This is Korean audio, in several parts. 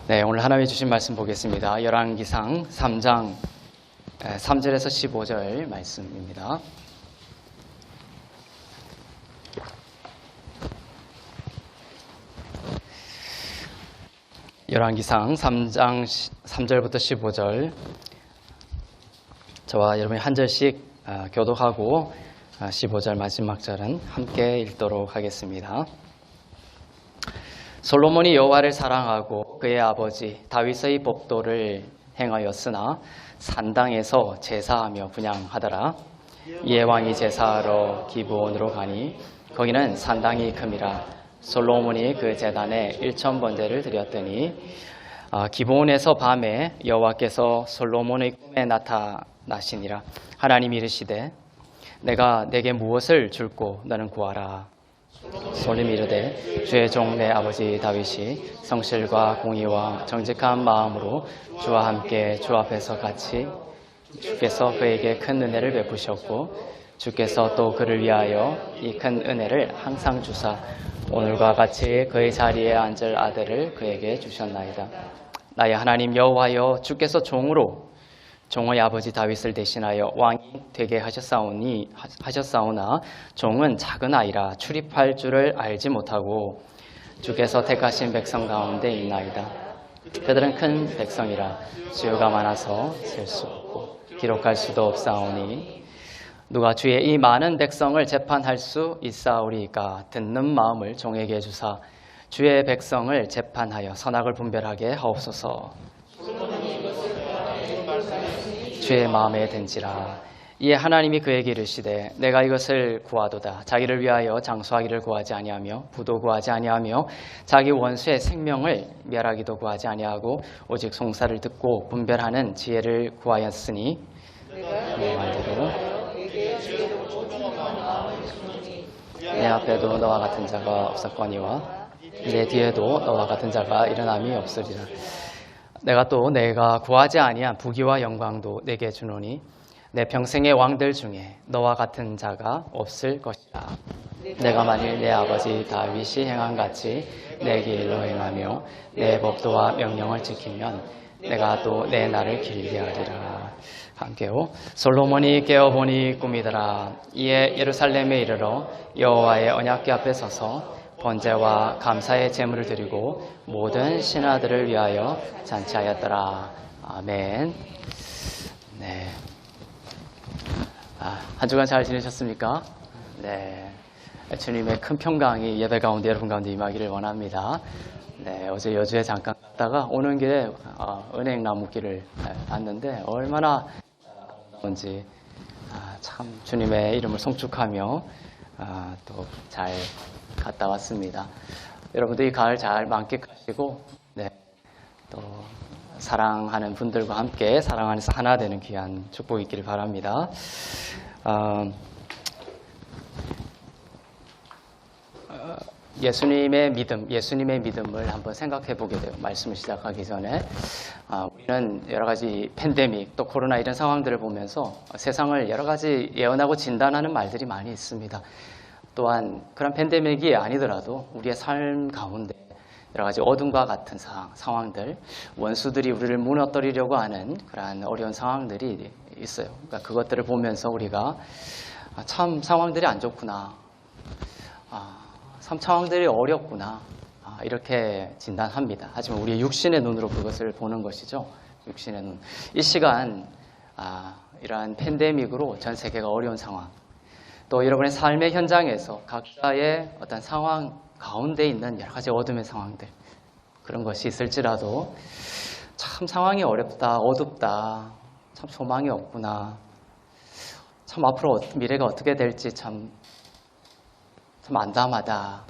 네, 오늘 하나님이 주신 말씀 보겠습니다. 열왕기상 3장 3절에서 15절 말씀입니다. 열왕기상 3장 3절부터 15절 저와 여러분이 한 절씩 교독하고 15절 마지막 절은 함께 읽도록 하겠습니다. 솔로몬이 여호와를 사랑하고 그의 아버지 다윗의 법도를 행하였으나 산당에서 제사하며 분향하더라. 이에 왕이 제사하러 기브온으로 가니 거기는 산당이 큼이라. 솔로몬이 그 제단에 1000번제를 드렸더니 기브온에서 밤에 여호와께서 솔로몬의 꿈에 나타나시니라. 하나님이 이르시되 내가 내게 무엇을 줄꼬 너는 구하라. 솔로몬이 이르되 주의 종 내 아버지 다윗이 성실과 공의와 정직한 마음으로 주와 함께 주 앞에서 같이 주께서 그에게 큰 은혜를 베푸셨고 주께서 또 그를 위하여 이 큰 은혜를 항상 주사 오늘과 같이 그의 자리에 앉을 아들을 그에게 주셨나이다. 나의 하나님 여호와여 주께서 종의 아버지 다윗을 대신하여 왕이 되게 하셨사오나 종은 작은 아이라 출입할 줄을 알지 못하고 주께서 택하신 백성 가운데 있나이다. 그들은 큰 백성이라 수요가 많아서 셀 수 없고 기록할 수도 없사오니 누가 주의 이 많은 백성을 재판할 수 있사오리까. 듣는 마음을 종에게 주사 주의 백성을 재판하여 선악을 분별하게 하옵소서. 주의 마음에 든지라. 이에 하나님이 그에게 이르시되 내가 이것을 구하도다. 자기를 위하여 장수하기를 구하지 아니하며 부도 구하지 아니하며 자기 원수의 생명을 멸하기도 구하지 아니하고 오직 송사를 듣고 분별하는 지혜를 구하였으니 내 말대로 내 앞에도 너와 같은 자가 없었거니와 내 뒤에도 너와 같은 자가 일어남이 없으리라. 내가 구하지 아니한 부귀와 영광도 내게 주노니 내 평생의 왕들 중에 너와 같은 자가 없을 것이라. 내가 만일 내 아버지 다윗이 행한 같이 내 길로 행하며 내 법도와 명령을 지키면 내가 또 내 날을 길게 하리라. 함께요. 솔로몬이 깨어보니 꿈이더라. 이에 예루살렘에 이르러 여호와의 언약궤 앞에 서서 번제와 감사의 제물을 드리고 모든 신하들을 위하여 잔치하였더라. 아멘. 네. 한 주간 잘 지내셨습니까? 네. 주님의 큰 평강이 예배 가운데 여러분 가운데 임하기를 원합니다. 네. 어제 여주에 잠깐 갔다가 오는 길에 은행 나무길을 봤는데 얼마나 아름다운지 참 주님의 이름을 송축하며 또 잘 갔다 왔습니다. 여러분들 이 가을 잘 만끽하시고 또 사랑하는 분들과 함께 사랑 안에서 하나 되는 귀한 축복이 있기를 바랍니다. 예수님의 믿음을 한번 생각해 보게 돼요. 말씀을 시작하기 전에 우리는 여러 가지 팬데믹 또 코로나 이런 상황들을 보면서 세상을 여러 가지 예언하고 진단하는 말들이 많이 있습니다. 또한 그런 팬데믹이 아니더라도 우리의 삶 가운데 여러 가지 어둠과 같은 상황들, 원수들이 우리를 무너뜨리려고 하는 그러한 어려운 상황들이 있어요. 그러니까 그것들을 보면서 우리가 참 상황들이 안 좋구나, 참 상황들이 어렵구나 이렇게 진단합니다. 하지만 우리의 육신의 눈으로 그것을 보는 것이죠. 육신의 눈. 이 시간 이러한 팬데믹으로 전 세계가 어려운 상황, 또 여러분의 삶의 현장에서 각자의 어떤 상황 가운데 있는 여러 가지 어둠의 상황들, 그런 것이 있을지라도 참 상황이 어렵다, 어둡다, 참 소망이 없구나, 참 앞으로 미래가 어떻게 될지 참 안담하다,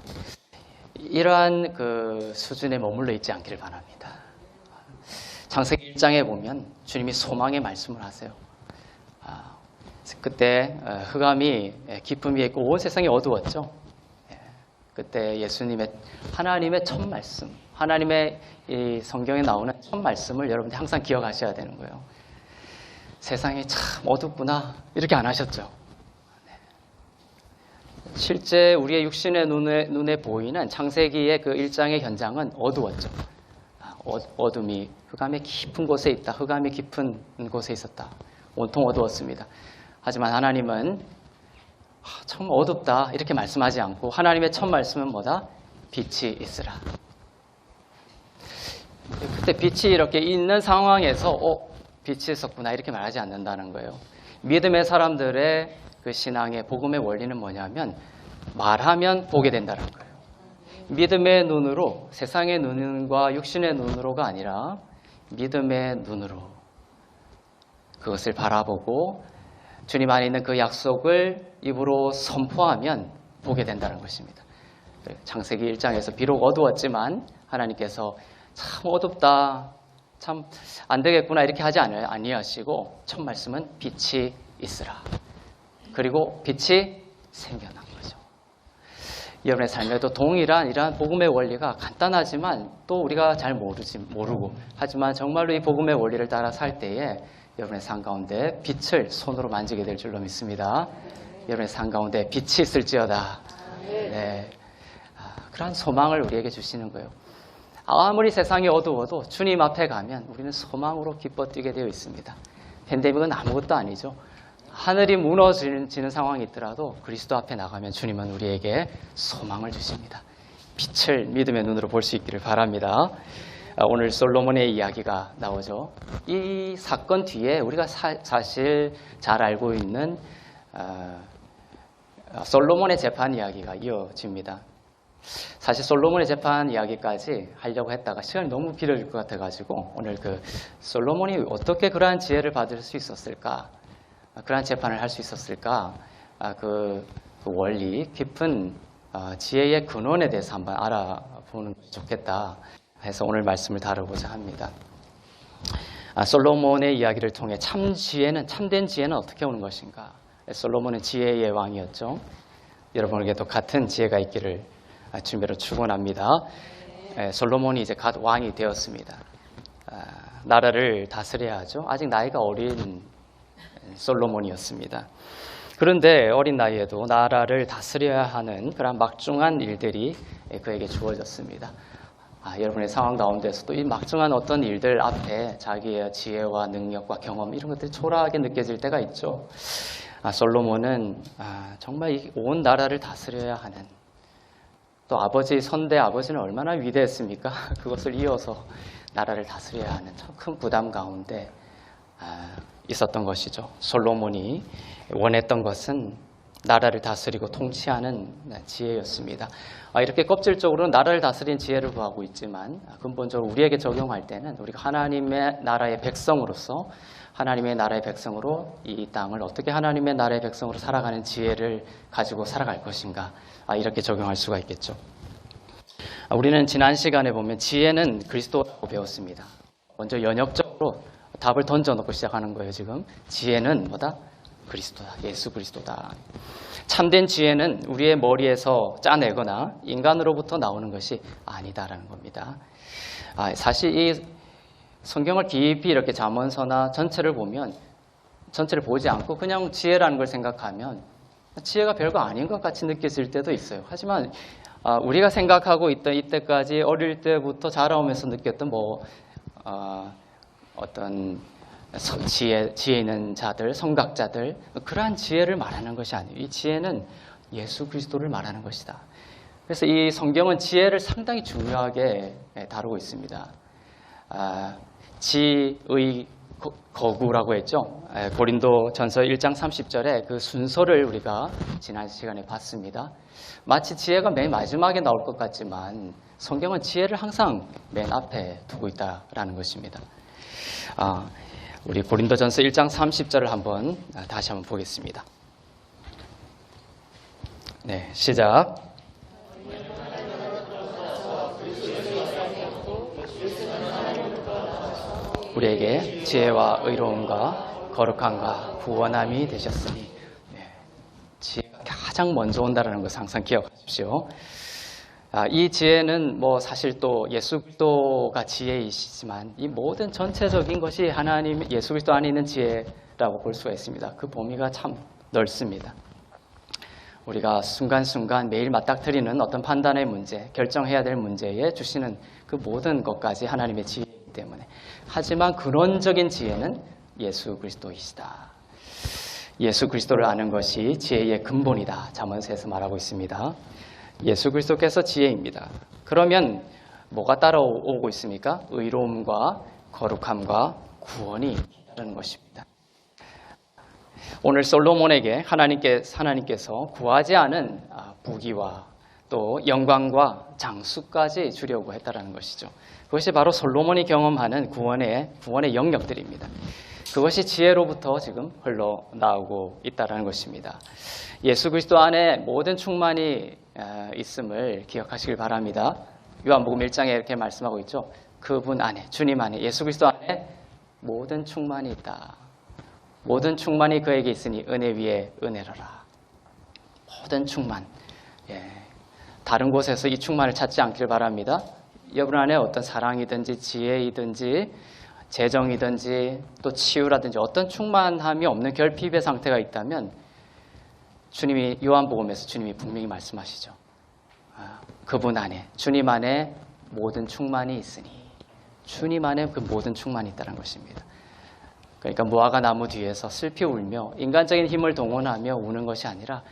이러한 그 수준에 머물러 있지 않기를 바랍니다. 창세기 1장에 보면 주님이 소망의 말씀을 하세요. 그때 흑암이 깊음 위에 있고 온 세상이 어두웠죠. 그때 하나님의 첫 말씀, 하나님의 이 성경에 나오는 첫 말씀을 여러분들 항상 기억하셔야 되는 거예요. 세상이 참 어둡구나 이렇게 안 하셨죠. 실제 우리의 육신의 눈에 보이는 창세기의 그 1장의 현장은 어두웠죠. 어둠이 흑암의 깊은 곳에 있다. 흑암의 깊은 곳에 있었다. 온통 어두웠습니다. 하지만 하나님은 참 어둡다 이렇게 말씀하지 않고 하나님의 첫 말씀은 뭐다? 빛이 있으라. 그때 빛이 이렇게 있는 상황에서 빛이 있었구나 이렇게 말하지 않는다는 거예요. 믿음의 사람들의 그 신앙의 복음의 원리는 뭐냐면 말하면 보게 된다는 거예요. 믿음의 눈으로, 세상의 눈과 육신의 눈으로가 아니라 믿음의 눈으로 그것을 바라보고 주님 안에 있는 그 약속을 입으로 선포하면 보게 된다는 것입니다. 창세기 1장에서 비록 어두웠지만 하나님께서 참 어둡다, 참 안 되겠구나 이렇게 하지 아니하시고 첫 말씀은 빛이 있으라. 그리고 빛이 생겨난 거죠. 여러분의 삶에도 동일한 이러한 복음의 원리가 간단하지만 또 우리가 잘 모르고 하지만 정말로 이 복음의 원리를 따라 살 때에 여러분의 삶 가운데 빛을 손으로 만지게 될 줄로 믿습니다. 여러분의 삶 가운데 빛이 있을지어다. 네. 그러한 소망을 우리에게 주시는 거예요. 아무리 세상이 어두워도 주님 앞에 가면 우리는 소망으로 기뻐 뛰게 되어 있습니다. 팬데믹은 아무것도 아니죠. 하늘이 무너지는 상황이 있더라도 그리스도 앞에 나가면 주님은 우리에게 소망을 주십니다. 빛을 믿음의 눈으로 볼 수 있기를 바랍니다. 오늘 솔로몬의 이야기가 나오죠. 이 사건 뒤에 우리가 사실 잘 알고 있는 솔로몬의 재판 이야기가 이어집니다. 사실 솔로몬의 재판 이야기까지 하려고 했다가 시간이 너무 길어질 것 같아가지고 오늘 그 솔로몬이 어떻게 그러한 지혜를 받을 수 있었을까, 그러한 재판을 할 수 있었을까, 그 원리 깊은 지혜의 근원에 대해서 한번 알아보는 게 좋겠다 해서 오늘 말씀을 다루고자 합니다. 솔로몬의 이야기를 통해 참된 지혜는 어떻게 오는 것인가? 솔로몬은 지혜의 왕이었죠. 여러분에게도 같은 지혜가 있기를 주님으로 축원합니다. 솔로몬이 이제 갓 왕이 되었습니다. 나라를 다스려야 하죠. 아직 나이가 어린 솔로몬이었습니다. 그런데 어린 나이에도 나라를 다스려야 하는 그런 막중한 일들이 그에게 주어졌습니다. 여러분의 상황 가운데서도 이 막중한 어떤 일들 앞에 자기의 지혜와 능력과 경험 이런 것들이 초라하게 느껴질 때가 있죠. 솔로몬은 정말 온 나라를 다스려야 하는, 또 선대 아버지는 얼마나 위대했습니까? 그것을 이어서 나라를 다스려야 하는 참 큰 부담 가운데 있었던 것이죠. 솔로몬이 원했던 것은 나라를 다스리고 통치하는 지혜였습니다. 이렇게 껍질적으로는 나라를 다스린 지혜를 구하고 있지만 근본적으로 우리에게 적용할 때는 우리가 하나님의 나라의 백성으로서 하나님의 나라의 백성으로 이 땅을 어떻게 하나님의 나라의 백성으로 살아가는 지혜를 가지고 살아갈 것인가, 이렇게 적용할 수가 있겠죠. 우리는 지난 시간에 보면 지혜는 그리스도라고 배웠습니다. 먼저 연역적으로 답을 던져놓고 시작하는 거예요. 지금 지혜는 뭐다? 그리스도다. 예수 그리스도다. 참된 지혜는 우리의 머리에서 짜내거나 인간으로부터 나오는 것이 아니다라는 겁니다. 사실 이 성경을 깊이 이렇게 잠언서나 전체를 보면, 전체를 보지 않고 그냥 지혜라는 걸 생각하면 지혜가 별거 아닌 것 같이 느껴질 때도 있어요. 하지만 우리가 생각하고 있던 이때까지 어릴 때부터 자라오면서 느꼈던 어떤 지혜 있는 자들, 성각자들, 그러한 지혜를 말하는 것이 아니에요. 이 지혜는 예수 그리스도를 말하는 것이다. 그래서 이 성경은 지혜를 상당히 중요하게 다루고 있습니다. 지의 거구라고 했죠. 고린도 전서 1장 30절에 그 순서를 우리가 지난 시간에 봤습니다. 마치 지혜가 맨 마지막에 나올 것 같지만 성경은 지혜를 항상 맨 앞에 두고 있다라는 것입니다. 우리 고린도 전서 1장 30절을 다시 한번 보겠습니다. 네, 시작. 우리에게 지혜와 의로움과 거룩함과 구원함이 되셨으니, 지혜가 가장 먼저 온다는 것을 항상 기억하십시오. 이 지혜는 사실 또 예수 그리스도가 지혜이시지만 이 모든 전체적인 것이 하나님 예수 그리스도 안에 있는 지혜라고 볼 수가 있습니다. 그 범위가 참 넓습니다. 우리가 순간순간 매일 맞닥뜨리는 어떤 판단의 문제, 결정해야 될 문제에 주시는 그 모든 것까지 하나님의 지혜이기 때문에. 하지만 근원적인 지혜는 예수 그리스도이시다. 예수 그리스도를 아는 것이 지혜의 근본이다. 잠언서에서 말하고 있습니다. 예수 그리스도께서 지혜입니다. 그러면 뭐가 따라오고 있습니까? 의로움과 거룩함과 구원이 따르는 것입니다. 오늘 솔로몬에게 하나님께서 구하지 않은 부귀와 또 영광과 장수까지 주려고 했다는 것이죠. 그것이 바로 솔로몬이 경험하는 구원의 영역들입니다. 그것이 지혜로부터 지금 흘러나오고 있다는 것입니다. 예수 그리스도 안에 모든 충만이 있음을 기억하시길 바랍니다. 요한복음 1장에 이렇게 말씀하고 있죠. 그분 안에, 주님 안에, 예수 그리스도 안에 모든 충만이 있다. 모든 충만이 그에게 있으니 은혜 위에 은혜로라. 모든 충만. 다른 곳에서 이 충만을 찾지 않길 바랍니다. 여러분 안에 어떤 사랑이든지 지혜이든지 재정이든지 또 치유라든지 어떤 충만함이 없는 결핍의 상태가 있다면 주님이 요한복음에서 주님이 분명히 말씀하시죠. 그분 안에, 주님 안에 모든 충만이 있으니 주님 안에 그 모든 충만이 있다는 것입니다. 그러니까 무화과 나무 뒤에서 슬피 울며 인간적인 힘을 동원하며 우는 것이 아니라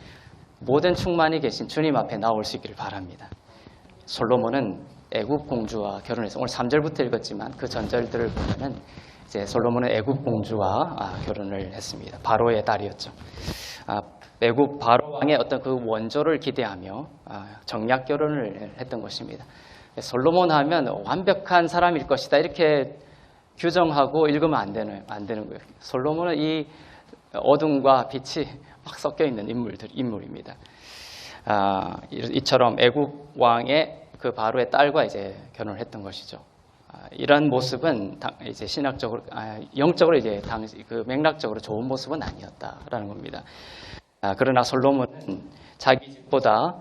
모든 충만이 계신 주님 앞에 나올 수 있기를 바랍니다. 솔로몬은 애굽 공주와 결혼해서 오늘 3절부터 읽었지만 그 전절들을 보면은 이제 솔로몬은 애굽 공주와 결혼을 했습니다. 바로의 딸이었죠. 애굽 바로 왕의 어떤 그 원조를 기대하며 정략 결혼을 했던 것입니다. 솔로몬 하면 완벽한 사람일 것이다 이렇게 규정하고 읽으면 안 되는 거예요. 솔로몬은 이 어둠과 빛이 막 섞여 있는 인물입니다. 이처럼 애굽 왕의 그 바로의 딸과 이제 결혼을 했던 것이죠. 이런 모습은 이제 신학적으로, 영적으로 이제 당시 그 맥락적으로 좋은 모습은 아니었다라는 겁니다. 그러나 솔로몬은 자기 집보다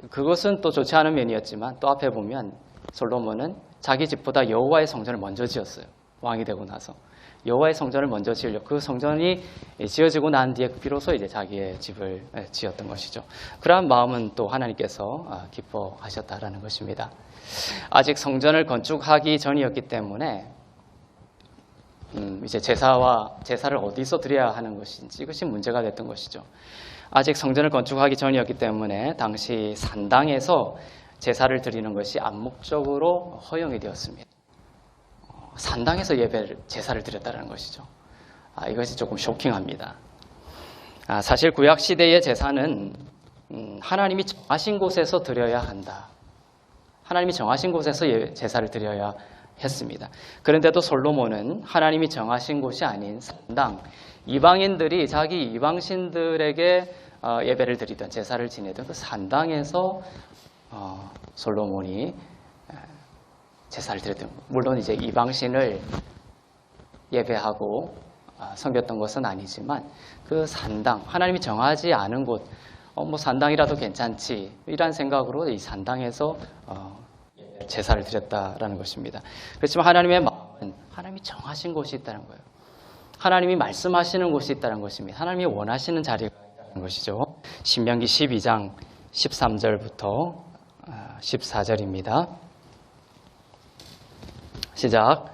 그것은 또 좋지 않은 면이었지만 또 앞에 보면 솔로몬은 자기 집보다 여호와의 성전을 먼저 지었어요. 왕이 되고 나서 여호와의 성전을 먼저 지으려고 그 성전이 지어지고 난 뒤에 비로소 이제 자기의 집을 지었던 것이죠. 그러한 마음은 또 하나님께서 기뻐하셨다라는 것입니다. 아직 성전을 건축하기 전이었기 때문에 이제 제사를 어디서 드려야 하는 것인지 이것이 문제가 됐던 것이죠. 아직 성전을 건축하기 전이었기 때문에 당시 산당에서 제사를 드리는 것이 암묵적으로 허용이 되었습니다. 산당에서 제사를 드렸다는 것이죠. 이것이 조금 쇼킹합니다. 사실 구약 시대의 제사는 하나님이 정하신 곳에서 드려야 한다. 하나님이 정하신 곳에서 제사를 드려야 했습니다. 그런데도 솔로몬은 하나님이 정하신 곳이 아닌 산당, 이방인들이 자기 이방신들에게 예배를 드리던 제사를 지내던 그 산당에서 솔로몬이 제사를 드렸던, 물론 이제 이방신을 예배하고 섬겼던 것은 아니지만 그 산당, 하나님이 정하지 않은 곳, 뭐 산당이라도 괜찮지 이런 생각으로 이 산당에서 제사를 드렸다라는 것입니다. 그렇지만 하나님의 마음은 하나님이 정하신 곳이 있다는 거예요. 하나님이 말씀하시는 곳이 있다는 것입니다. 하나님이 원하시는 자리가 있다는 것이죠. 신명기 12장 13절부터 14절입니다. 시작.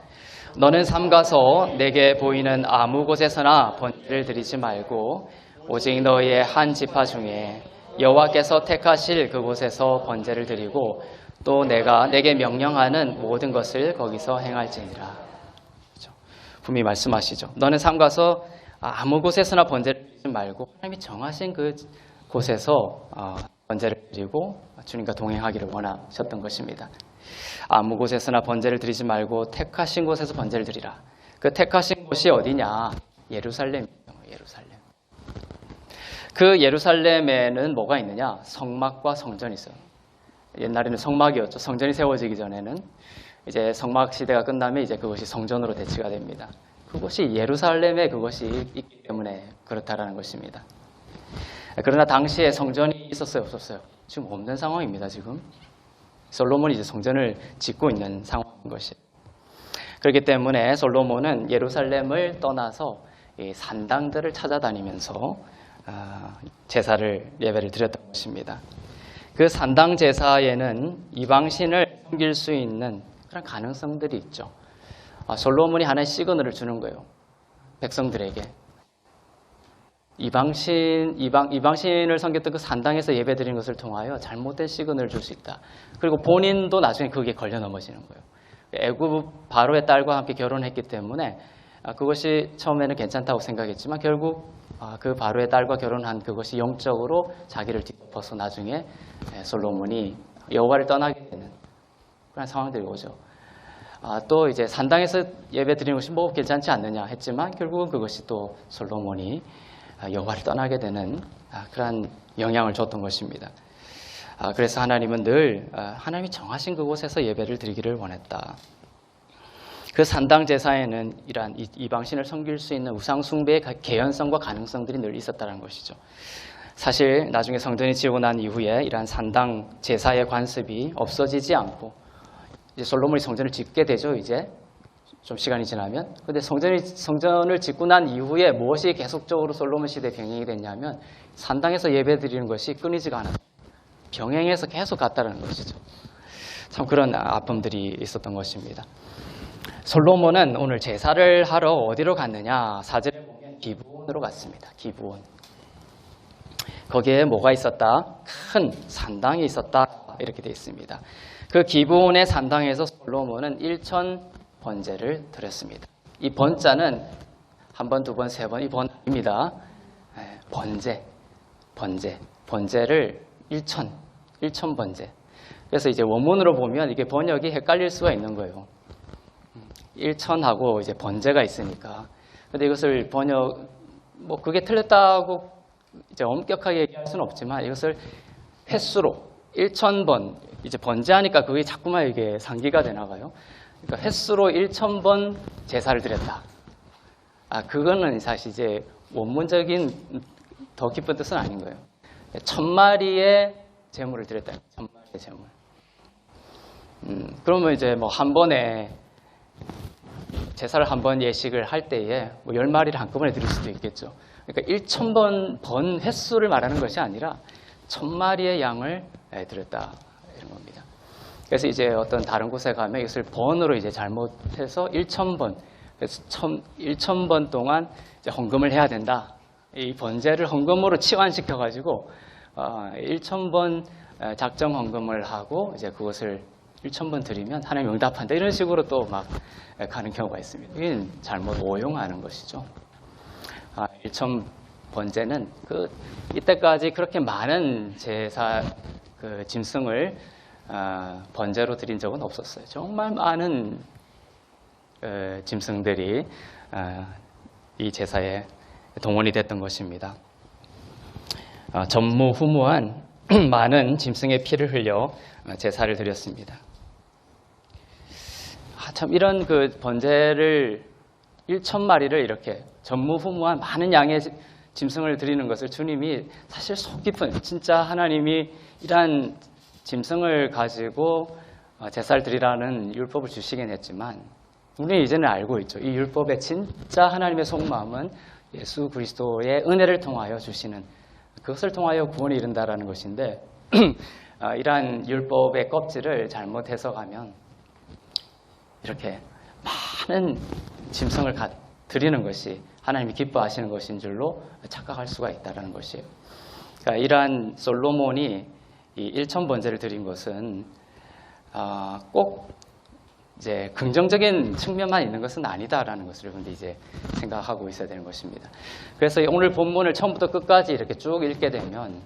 너는 삼가서 내게 보이는 아무 곳에서나 번제를 드리지 말고 오직 너희의 한 지파 중에 여호와께서 택하실 그곳에서 번제를 드리고 또 내가 내게 명령하는 모든 것을 거기서 행할지니라. 그렇죠? 분명히 말씀하시죠. 너는 삼가서 아무 곳에서나 번제를 드리지 말고 하나님이 정하신 그 곳에서 번제를 드리고 주님과 동행하기를 원하셨던 것입니다. 아무 곳에서나 번제를 드리지 말고 택하신 곳에서 번제를 드리라. 그 택하신 곳이 어디냐? 예루살렘이에요. 예루살렘. 그 예루살렘에는 뭐가 있느냐? 성막과 성전이 있어요. 옛날에는 성막이었죠. 성전이 세워지기 전에는 이제 성막 시대가 끝나면 이제 그것이 성전으로 대치가 됩니다. 그것이 예루살렘에 그것이 있기 때문에 그렇다라는 것입니다. 그러나 당시에 성전이 있었어요, 없었어요? 지금 없는 상황입니다. 지금 솔로몬이 이제 성전을 짓고 있는 상황인 것이. 그렇기 때문에 솔로몬은 예루살렘을 떠나서 이 산당들을 찾아다니면서 제사를 예배를 드렸던 것입니다. 그 산당 제사에는 이방신을 섬길 수 있는 그런 가능성들이 있죠. 솔로몬이 하나의 시그널을 주는 거예요. 백성들에게. 이방신을 섬겼던 그 산당에서 예배드리는 것을 통하여 잘못된 시그널을 줄 수 있다. 그리고 본인도 나중에 그게 걸려 넘어지는 거예요. 애굽 바로의 딸과 함께 결혼했기 때문에 그것이 처음에는 괜찮다고 생각했지만 결국 그 바로의 딸과 결혼한 그것이 영적으로 자기를 뒤덮어서 나중에 솔로몬이 여호와를 떠나게 되는 그런 상황들이 오죠. 또 이제 산당에서 예배 드리는 것이 뭐 괜찮지 않느냐 했지만 결국은 그것이 또 솔로몬이 여호와를 떠나게 되는 그런 영향을 줬던 것입니다. 그래서 하나님은 늘 하나님이 정하신 그곳에서 예배를 드리기를 원했다. 그 산당 제사에는 이러한 이방신을 섬길 수 있는 우상 숭배의 개연성과 가능성들이 늘 있었다는 것이죠. 사실 나중에 성전이 지어고 난 이후에 이러한 산당 제사의 관습이 없어지지 않고 이제 솔로몬이 성전을 짓게 되죠. 이제 좀 시간이 지나면. 근데 성전을 짓고 난 이후에 무엇이 계속적으로 솔로몬 시대에 병행이 됐냐면 산당에서 예배 드리는 것이 끊이지가 않아요. 병행해서 계속 갔다는 것이죠. 참 그런 아픔들이 있었던 것입니다. 솔로몬은 오늘 제사를 하러 어디로 갔느냐? 4절에 보면 기브온으로 갔습니다. 기브온. 거기에 뭐가 있었다? 큰 산당이 있었다. 이렇게 되어 있습니다. 그 기브온의 산당에서 솔로몬은 1000 번제를 드렸습니다. 이 번자는 한 번, 두 번, 세 번, 이 번입니다. 번제를 1000 번제. 그래서 이제 원문으로 보면 이게 번역이 헷갈릴 수가 있는 거예요. 1000하고 이제 번제가 있으니까. 근데 이것을 뭐 그게 틀렸다고 이제 엄격하게 얘기할 수는 없지만 이것을 횟수로 1000번, 이제 번제하니까 그게 자꾸만 이게 상기가 되나봐요. 그러니까 횟수로 1000번 제사를 드렸다. 그거는 사실 이제 원문적인 더 깊은 뜻은 아닌 거예요. 1000마리의 제물을 드렸다. 1000마리의 제물. 그러면 이제 뭐 한 번에 제사를 한 번 예식을 할 때에 뭐 10마리를 한꺼번에 드릴 수도 있겠죠. 그러니까 1000번 횟수를 말하는 것이 아니라 1000마리의 양을 드렸다. 이런 겁니다. 그래서 이제 어떤 다른 곳에 가면 이것을 번으로 이제 잘못해서 1000번, 그래서 1000번 동안 이제 헌금을 해야 된다. 이 번제를 헌금으로 치환시켜가지고 1000번 작정 헌금을 하고 이제 그것을 1000번 드리면 하나님 응답한다. 이런 식으로 또 막 가는 경우가 있습니다. 이건 잘못 오용하는 것이죠. 1000 번제는 이때까지 그렇게 많은 제사 짐승을 번제로 드린 적은 없었어요. 정말 많은 짐승들이 이 제사에 동원이 됐던 것입니다. 전무후무한 많은 짐승의 피를 흘려 제사를 드렸습니다. 참 이런 그 번제를 1000마리를 이렇게 전무후무한 많은 양의 짐승을 드리는 것을 주님이 사실 속 깊은 진짜 하나님이 이러한 짐승을 가지고 제사를 드리라는 율법을 주시긴 했지만 우리는 이제는 알고 있죠. 이 율법의 진짜 하나님의 속마음은 예수 그리스도의 은혜를 통하여 주시는 그것을 통하여 구원에 이른다라는 것인데 이러한 율법의 껍질을 잘못 해석하면 이렇게 많은 짐승을 드리는 것이 하나님이 기뻐하시는 것인 줄로 착각할 수가 있다는 것이에요. 그러니까 이러한 솔로몬이 이 1000 번제를 드린 것은 꼭 이제 긍정적인 측면만 있는 것은 아니다라는 것을 여러분들 이제 생각하고 있어야 되는 것입니다. 그래서 오늘 본문을 처음부터 끝까지 이렇게 쭉 읽게 되면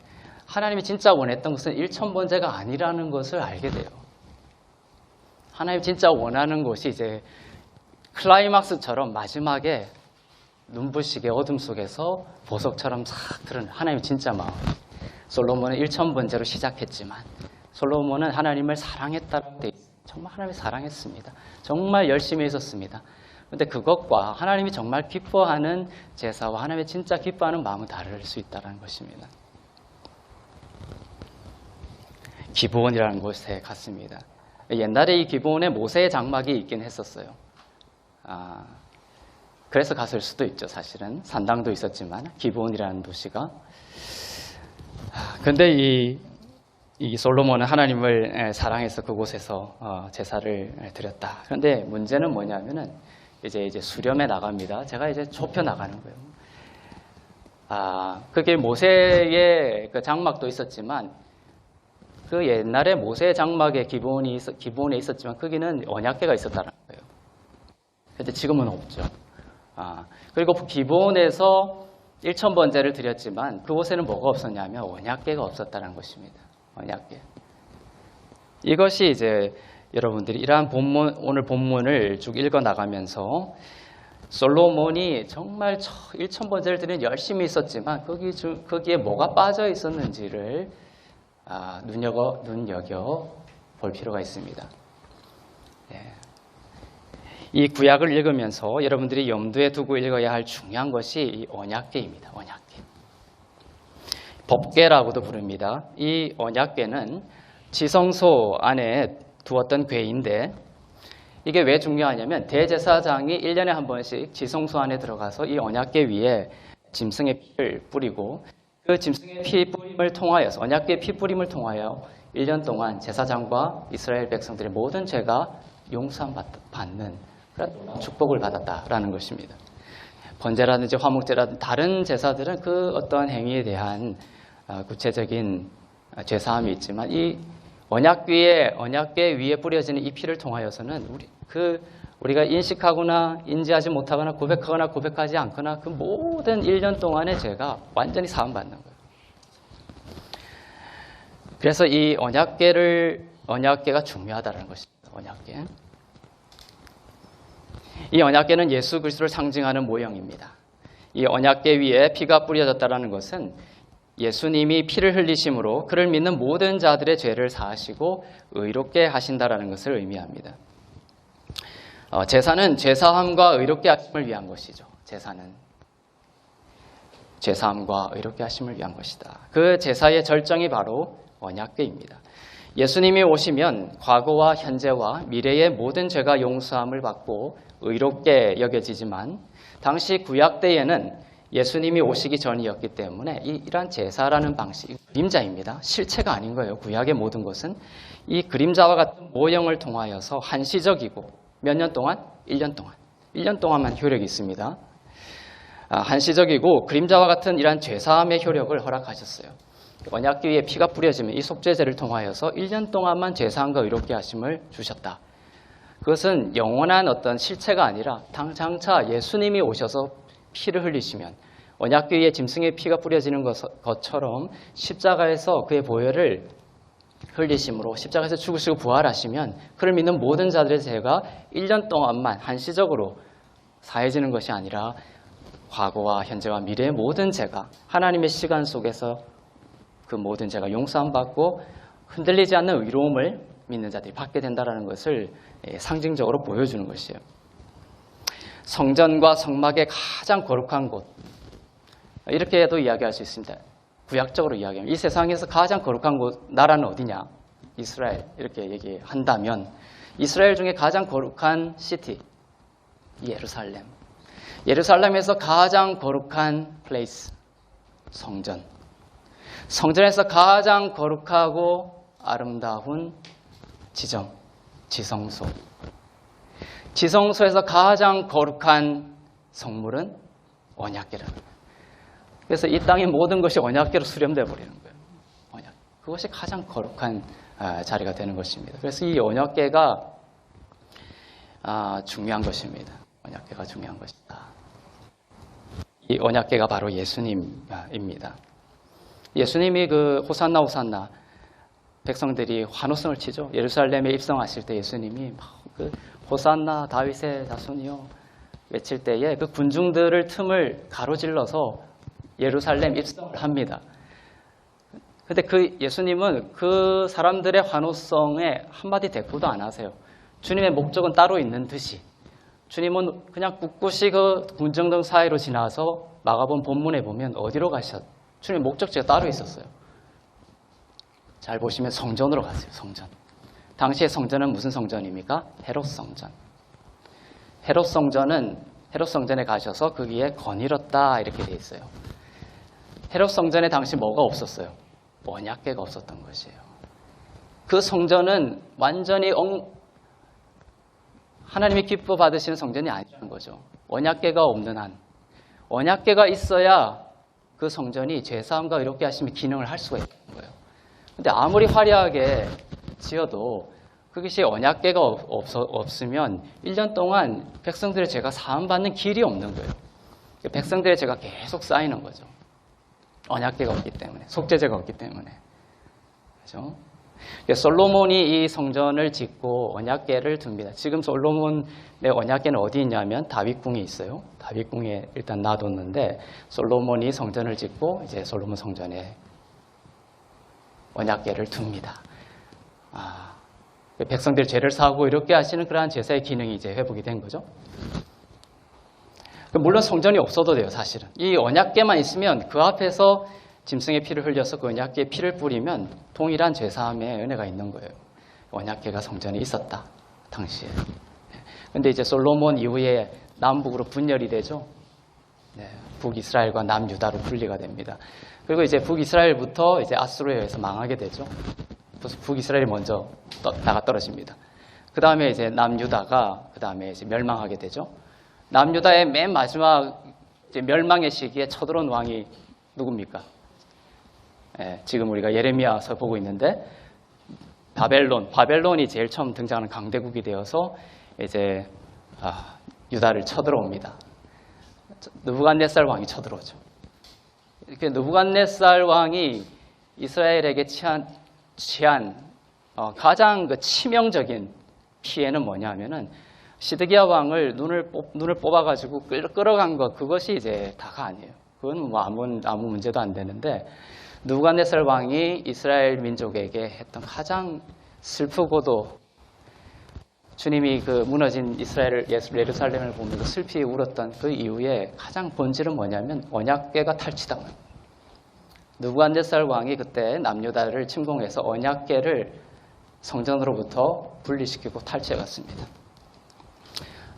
하나님이 진짜 원했던 것은 1000 번제가 아니라는 것을 알게 돼요. 하나님이 진짜 원하는 것이 이제 클라이막스처럼 마지막에 눈부시게 어둠 속에서 보석처럼 싹 드러나는 하나님의 진짜 마음. 솔로몬은 1000 번제로 시작했지만 솔로몬은 하나님을 사랑했다고 돼 있어요. 정말 하나님을 사랑했습니다. 정말 열심히 했었습니다. 그런데 그것과 하나님이 정말 기뻐하는 제사와 하나님의 진짜 기뻐하는 마음은 다를 수 있다는 것입니다. 기브온이라는 곳에 갔습니다. 옛날에 이 기브온에 모세의 장막이 있긴 했었어요. 그래서 갔을 수도 있죠. 사실은 산당도 있었지만 기브온이라는 도시가. 근데 이 솔로몬은 하나님을 사랑해서 그곳에서 제사를 드렸다. 그런데 문제는 뭐냐면은 이제 수렴에 나갑니다. 제가 이제 좁혀 나가는 거예요. 그게 모세의 그 장막도 있었지만 그 옛날에 모세 장막에 기브온에 있었지만 거기는 언약궤가 있었다는 거예요. 근데 지금은 없죠. 그리고 기브온에서 1000번제를 드렸지만 그곳에는 뭐가 없었냐면 언약궤가 없었다는 것입니다. 언약궤. 이것이 이제 여러분들이 이러한 오늘 본문을 쭉 읽어 나가면서 솔로몬이 정말 1000번제를 드리는 열심히 있었지만 거기에 뭐가 빠져 있었는지를 눈여겨 볼 필요가 있습니다. 이 구약을 읽으면서 여러분들이 염두에 두고 읽어야 할 중요한 것이 이 언약궤입니다. 언약궤. 법궤라고도 부릅니다. 이 언약궤는 지성소 안에 두었던 궤인데 이게 왜 중요하냐면 대제사장이 1년에 한 번씩 지성소 안에 들어가서 이 언약궤 위에 짐승의 피를 뿌리고 그 짐승의 피 뿌림을 통하여서 언약궤 피 뿌림을 통하여 1년 동안 제사장과 이스라엘 백성들의 모든 죄가 용서받는 그런 축복을 받았다라는 것입니다. 번제라든지 화목제라든지 다른 제사들은 그 어떤 행위에 대한 구체적인 죄사함이 있지만 이 언약궤 위에 뿌려지는 이 피를 통하여서는 우리가 인식하거나 인지하지 못하거나 고백하거나 고백하지 않거나 그 모든 1년 동안의 죄가 완전히 사함받는 거예요. 그래서 이 언약궤가 중요하다는 것입니다. 언약궤. 이 언약궤는 예수 그리스도를 상징하는 모형입니다. 이 언약궤 위에 피가 뿌려졌다는 것은 예수님이 피를 흘리심으로 그를 믿는 모든 자들의 죄를 사하시고 의롭게 하신다라는 것을 의미합니다. 제사는 죄사함과 의롭게 하심을 위한 것이죠. 제사는 죄사함과 의롭게 하심을 위한 것이다. 그 제사의 절정이 바로 언약궤입니다. 예수님이 오시면 과거와 현재와 미래의 모든 죄가 용서함을 받고 의롭게 여겨지지만 당시 구약 때에는 예수님이 오시기 전이었기 때문에 이러한 제사라는 방식, 그림자입니다. 실체가 아닌 거예요. 구약의 모든 것은 이 그림자와 같은 모형을 통하여서 한시적이고 몇 년 동안? 1년 동안. 1년 동안만 효력이 있습니다. 한시적이고 그림자와 같은 이러한 죄사함의 효력을 허락하셨어요. 언약궤 위에 피가 뿌려지면 이 속죄제를 통하여서 1년 동안만 죄사함과 의롭게 하심을 주셨다. 그것은 영원한 어떤 실체가 아니라 장차 예수님이 오셔서 피를 흘리시면 언약궤 위에 짐승의 피가 뿌려지는 것처럼 십자가에서 그의 보혈을 흘리심으로 십자가에서 죽으시고 부활하시면 그를 믿는 모든 자들의 죄가 1년 동안만 한시적으로 사해지는 것이 아니라 과거와 현재와 미래의 모든 죄가 하나님의 시간 속에서 그 모든 죄가 용서함 받고 흔들리지 않는 의로움을 믿는 자들이 받게 된다는 것을 상징적으로 보여주는 것이에요. 성전과 성막의 가장 거룩한 곳, 이렇게도 이야기할 수 있습니다. 구약적으로 이야기하면 이 세상에서 가장 거룩한 나라는 어디냐? 이스라엘, 이렇게 얘기한다면 이스라엘 중에 가장 거룩한 시티, 예루살렘. 예루살렘에서 가장 거룩한 플레이스, 성전. 성전에서 가장 거룩하고 아름다운 지정, 지성소. 지성소에서 가장 거룩한 성물은 언약궤라는 거예요. 그래서 이 땅의 모든 것이 언약궤로 수렴되어 버리는 거예요. 언약. 그것이 가장 거룩한 자리가 되는 것입니다. 그래서 이 언약궤가 중요한 것입니다. 언약궤가 중요한 것이다. 이 언약궤가 바로 예수님입니다. 예수님이 그 호산나 호산나 백성들이 환호성을 치죠. 예루살렘에 입성하실 때 예수님이 그 호산나 다윗의 자손이요 외칠 때에 그 군중들을 틈을 가로질러서 예루살렘 입성을 합니다. 근데 그 예수님은 그 사람들의 환호성에 한마디 대꾸도 안 하세요. 주님의 목적은 따로 있는 듯이 주님은 그냥 꿋꿋이 그 군중들 사이로 지나서 마가복음 본문에 보면 어디로 가셨? 주님의 목적지가 따로 있었어요. 잘 보시면 성전으로 갔어요. 성전. 당시의 성전은 무슨 성전입니까? 헤롯 성전. 헤롯 헤롯 성전에 가셔서 거기에 거닐었다 이렇게 돼 있어요. 헤롯 성전에 당시 뭐가 없었어요? 언약궤가 없었던 것이에요. 그 성전은 완전히 하나님이 기뻐 받으시는 성전이 아니라는 거죠. 언약궤가 없는 한. 언약궤가 있어야 그 성전이 죄사함과 의롭게 하심의 기능을 할 수가 있는 거예요. 근데 아무리 화려하게 지어도 그것이 언약궤가 없으면 1년 동안 백성들의 죄가 사함받는 길이 없는 거예요. 백성들의 죄가 계속 쌓이는 거죠. 언약궤가 없기 때문에, 속죄제가 없기 때문에. 그렇죠? 솔로몬이 이 성전을 짓고 언약궤를 둡니다. 지금 솔로몬의 언약궤는 어디 있냐면 다윗궁에 있어요. 다윗궁에 일단 놔뒀는데 솔로몬이 성전을 짓고 이제 솔로몬 성전에 언약궤를 둡니다. 백성들의 죄를 사하고 이렇게 하시는 그러한 제사의 기능이 이제 회복이 된 거죠. 물론 성전이 없어도 돼요, 사실은. 이 언약궤만 있으면 그 앞에서 짐승의 피를 흘려서 그 언약궤에 피를 뿌리면 동일한 죄사함의 은혜가 있는 거예요. 언약궤가 성전에 있었다, 당시에. 근데 이제 솔로몬 이후에 남북으로 분열이 되죠. 네, 북이스라엘과 남유다로 분리가 됩니다. 그리고 이제 북이스라엘부터 이제 아수르에 의해서 망하게 되죠. 그래서 북이스라엘이 먼저 나가 떨어집니다. 그 다음에 이제 남유다가 그 다음에 이제 멸망하게 되죠. 남유다의 맨 마지막 이제 멸망의 시기에 쳐들어온 왕이 누굽니까? 지금 우리가 예레미야서 보고 있는데 바벨론이 제일 처음 등장하는 강대국이 되어서 이제 유다를 쳐들어옵니다. 느부갓네살 왕이 쳐들어오죠. 이렇게 느부갓네살 왕이 이스라엘에게 취한 가장 그 치명적인 피해는 뭐냐면은 시드기야 왕을 눈을 뽑아가지고 끌어간 것, 그것이 이제 다가 아니에요. 그건 뭐 아무 문제도 안 되는데 느부갓네살 왕이 이스라엘 민족에게 했던 가장 슬프고도 주님이 그 무너진 예루살렘을 보면서 슬피 울었던 그 이후에 가장 본질은 뭐냐면 언약궤가 탈취당한. 느부갓네살 왕이 그때 남유다를 침공해서 언약궤를 성전으로부터 분리시키고 탈취해갔습니다.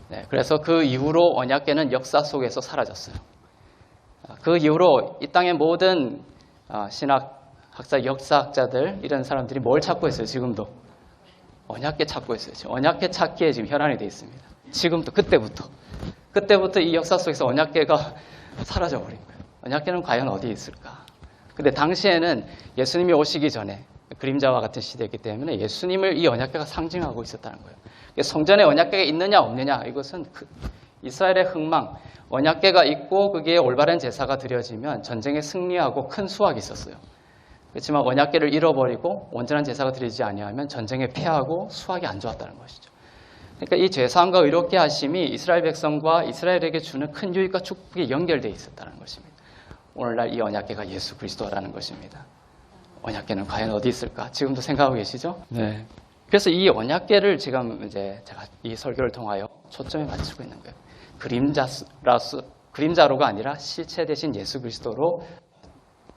네, 그래서 그 이후로 언약궤는 역사 속에서 사라졌어요. 그 이후로 이 땅의 모든 신학학자, 역사학자들 이런 사람들이 뭘 찾고 있어요? 지금도 언약궤 찾고 있어요. 지금 언약궤 찾기에 지금 혈안이 되어 있습니다. 지금도 그때부터 이 역사 속에서 언약궤가 사라져버린 거예요. 언약궤는 과연 어디에 있을까? 근데 당시에는 예수님이 오시기 전에 그림자와 같은 시대이기 때문에 예수님을 이 언약궤가 상징하고 있었다는 거예요. 성전에 언약궤가 있느냐 없느냐, 이것은 이스라엘의 흥망, 언약궤가 있고 그게 올바른 제사가 드려지면 전쟁에 승리하고 큰 수확이 있었어요. 그렇지만 언약궤를 잃어버리고 온전한 제사가 드리지 아니하면 전쟁에 패하고 수확이 안 좋았다는 것이죠. 그러니까 이 죄사함과 의롭게 하심이 이스라엘 백성과 이스라엘에게 주는 큰 유익과 축복이 연결되어 있었다는 것입니다. 오늘날 이 언약궤가 예수 그리스도라는 것입니다. 언약궤는 과연 어디 있을까? 지금도 생각하고 계시죠? 네. 그래서 이 언약궤를 지금 이제 제가 이 설교를 통하여 초점에 맞추고 있는 거예요. 그림자로가 아니라 실체 대신 예수 그리스도로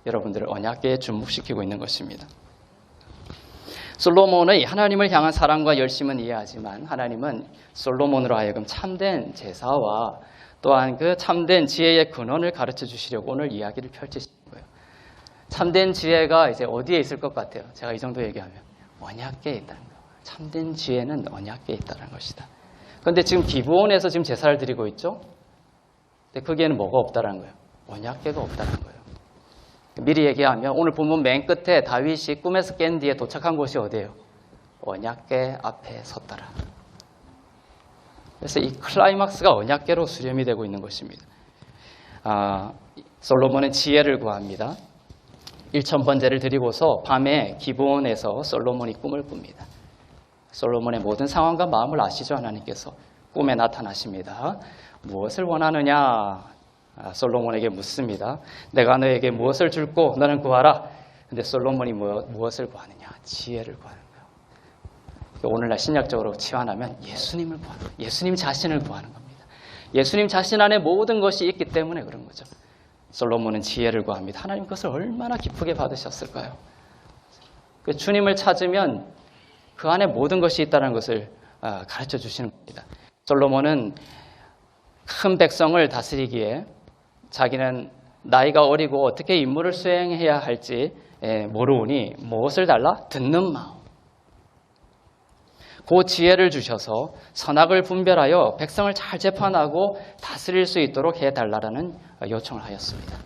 여러분들을 언약궤에 주목시키고 있는 것입니다. 솔로몬의 하나님을 향한 사랑과 열심은 이해하지만 하나님은 솔로몬으로 하여금 참된 제사와 또한 그 참된 지혜의 근원을 가르쳐 주시려고 오늘 이야기를 펼치신 거예요. 참된 지혜가 이제 어디에 있을 것 같아요? 제가 이 정도 얘기하면 언약궤에 있다는 거예요. 참된 지혜는 언약궤에 있다는 것이다. 그런데 지금 기브온에서 지금 제사를 드리고 있죠? 근데 거기에는 뭐가 없다는 거예요? 언약궤가 없다는 거예요. 미리 얘기하면 오늘 본문 맨 끝에 다윗이 꿈에서 깬 뒤에 도착한 곳이 어디예요? 언약궤 앞에 섰더라. 그래서 이 클라이막스가 언약궤로 수렴이 되고 있는 것입니다. 솔로몬은 지혜를 구합니다. 1000번제를 드리고서 밤에 기브온에서 솔로몬이 꿈을 꿉니다. 솔로몬의 모든 상황과 마음을 아시죠? 하나님께서 꿈에 나타나십니다. 무엇을 원하느냐? 솔로몬에게 묻습니다. 내가 너에게 무엇을 줄고 너는 구하라. 근데 솔로몬이 무엇을 구하느냐? 지혜를 구하는 거예요. 오늘날 신약적으로 치환하면 예수님을 구하는 거예요. 예수님 자신을 구하는 겁니다. 예수님 자신 안에 모든 것이 있기 때문에 그런 거죠. 솔로몬은 지혜를 구합니다. 하나님 그것을 얼마나 기쁘게 받으셨을까요? 주님을 찾으면 그 안에 모든 것이 있다는 것을 가르쳐 주시는 겁니다. 솔로몬은 큰 백성을 다스리기에 자기는 나이가 어리고 어떻게 임무를 수행해야 할지 모르오니 무엇을 달라? 듣는 마음. 그 지혜를 주셔서 선악을 분별하여 백성을 잘 재판하고 다스릴 수 있도록 해달라는 요청을 하였습니다.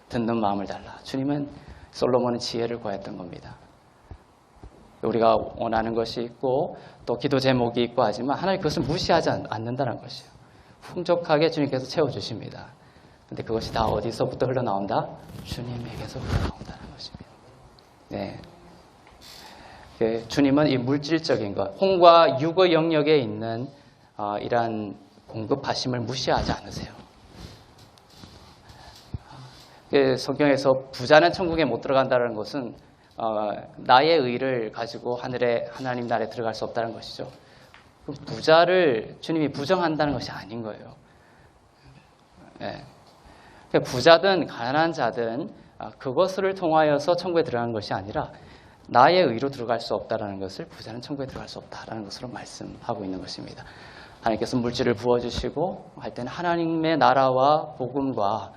듣는 마음을 달라. 주님은 솔로몬은 지혜를 구했던 겁니다. 우리가 원하는 것이 있고 또 기도 제목이 있고 하지만 하나님 그것을 무시하지 않는다는 것이에요. 풍족하게 주님께서 채워주십니다. 근데 그것이 다 어디서부터 흘러나온다? 주님에게서 흘러나온다는 것입니다. 네. 주님은 이 물질적인 것, 혼과 육의 영역에 있는 이러한 공급하심을 무시하지 않으세요. 성경에서 부자는 천국에 못 들어간다는 것은 나의 의를 가지고 하나님 나라에 들어갈 수 없다는 것이죠. 부자를 주님이 부정한다는 것이 아닌 거예요. 네. 부자든 가난한 자든 그것을 통하여서 천국에 들어가는 것이 아니라 나의 의로 들어갈 수 없다는 것을 부자는 천국에 들어갈 수 없다는 것으로 말씀하고 있는 것입니다. 하나님께서 물질을 부어주시고 할 때는 하나님의 나라와 복음과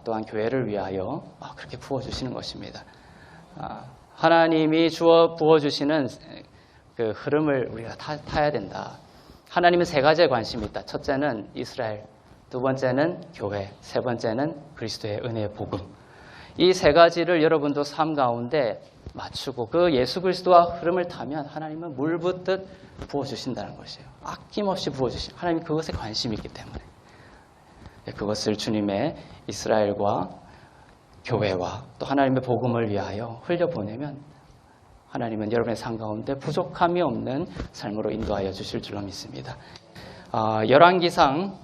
또한 교회를 위하여 그렇게 부어주시는 것입니다. 하나님이 부어주시는 그 흐름을 우리가 타야 된다. 하나님은 세 가지에 관심이 있다. 첫째는 이스라엘, 두 번째는 교회, 세 번째는 그리스도의 은혜의 복음. 이 세 가지를 여러분도 삶 가운데 맞추고 그 예수 그리스도와 흐름을 타면 하나님은 물 붓듯 부어주신다는 것이에요. 아낌없이 부어주신 하나님이 그것에 관심이 있기 때문에 그것을 주님의 이스라엘과 교회와 또 하나님의 복음을 위하여 흘려보내면 하나님은 여러분의 삶 가운데 부족함이 없는 삶으로 인도하여 주실 줄로 믿습니다. 열왕기상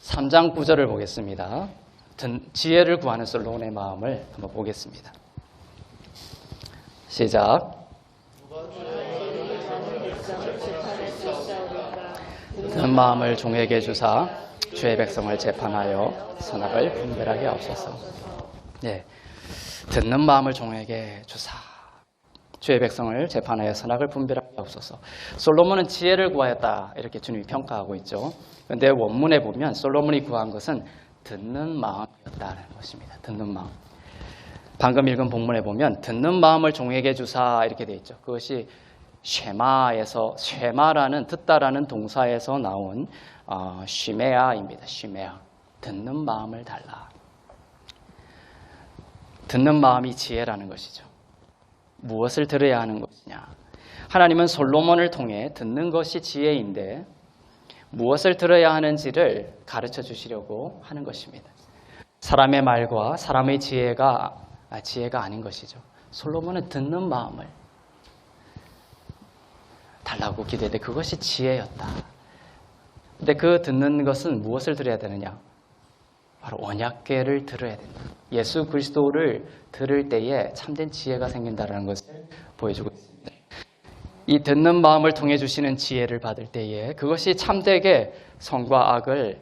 3장 9절을 보겠습니다. 지혜를 구하는 솔로몬의 마음을 한번 보겠습니다. 시작. 듣는 마음을 종에게 주사 주의 백성을 재판하여 선악을 분별하게 하옵소서. 네, 듣는 마음을 종에게 주사 주의 백성을 재판하여 선악을 분별하게 하옵소서. 솔로몬은 지혜를 구하였다 이렇게 주님이 평가하고 있죠. 그런데 원문에 보면 솔로몬이 구한 것은 듣는 마음이었다는 것입니다. 듣는 마음. 방금 읽은 본문에 보면 듣는 마음을 종에게 주사 이렇게 되어 있죠. 그것이 쉐마라는 듣다라는 동사에서 나온 쉬메아입니다. 쉬메아. 듣는 마음을 달라. 듣는 마음이 지혜라는 것이죠. 무엇을 들어야 하는 것이냐. 하나님은 솔로몬을 통해 듣는 것이 지혜인데 무엇을 들어야 하는지를 가르쳐 주시려고 하는 것입니다. 사람의 말과 사람의 지혜가 아닌 것이죠. 솔로몬은 듣는 마음을 달라고 기도했는데 그것이 지혜였다. 근데 그 듣는 것은 무엇을 들어야 되느냐? 바로 언약궤를 들어야 된다. 예수 그리스도를 들을 때에 참된 지혜가 생긴다는 것을 보여주고 있습니다. 이 듣는 마음을 통해 주시는 지혜를 받을 때에 그것이 참되게 선과 악을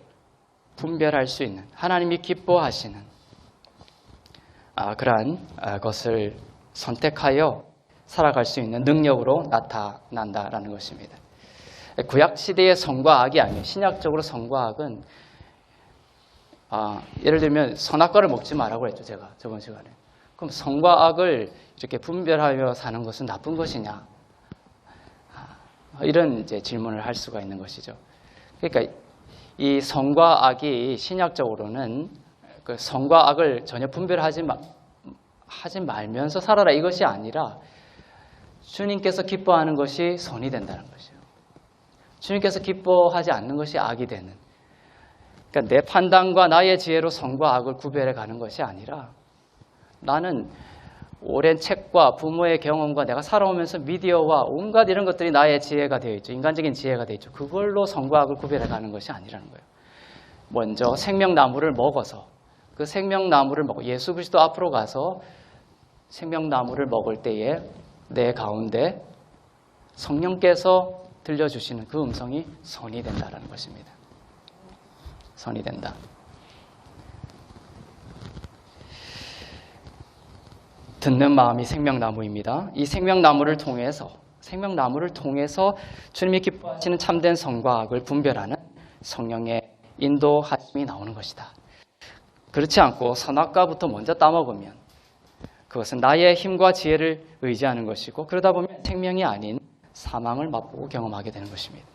분별할 수 있는 하나님이 기뻐하시는 그러한 것을 선택하여 살아갈 수 있는 능력으로 나타난다라는 것입니다. 구약시대의 선과 악이 아니에요. 신약적으로 선과 악은 예를 들면 선악과를 먹지 말라고 했죠. 제가 저번 시간에. 그럼 선과 악을 이렇게 분별하며 사는 것은 나쁜 것이냐? 이런 이제 질문을 할 수가 있는 것이죠. 그러니까 이 선과 악이 신약적으로는 그 선과 악을 전혀 분별하지 말면서 살아라 이것이 아니라 주님께서 기뻐하는 것이 선이 된다는 것이에요. 주님께서 기뻐하지 않는 것이 악이 되는. 그러니까 내 판단과 나의 지혜로 선과 악을 구별해 가는 것이 아니라 나는 오랜 책과 부모의 경험과 내가 살아오면서 미디어와 온갖 이런 것들이 나의 지혜가 되어 있죠. 인간적인 지혜가 되어 있죠. 그걸로 선과 악을 구별해 가는 것이 아니라는 거예요. 먼저 생명나무를 먹어서 그 생명나무를 먹고 예수 그리스도 앞으로 가서 생명나무를 먹을 때에 내 가운데 성령께서 들려주시는 그 음성이 선이 된다는 것입니다. 선이 된다. 듣는 마음이 생명나무입니다. 이 생명나무를 통해서 주님이 기뻐하시는 참된 선과 악을 분별하는 성령의 인도하심이 나오는 것이다. 그렇지 않고 선악과부터 먼저 따먹으면 그것은 나의 힘과 지혜를 의지하는 것이고 그러다 보면 생명이 아닌 사망을 맛보고 경험하게 되는 것입니다.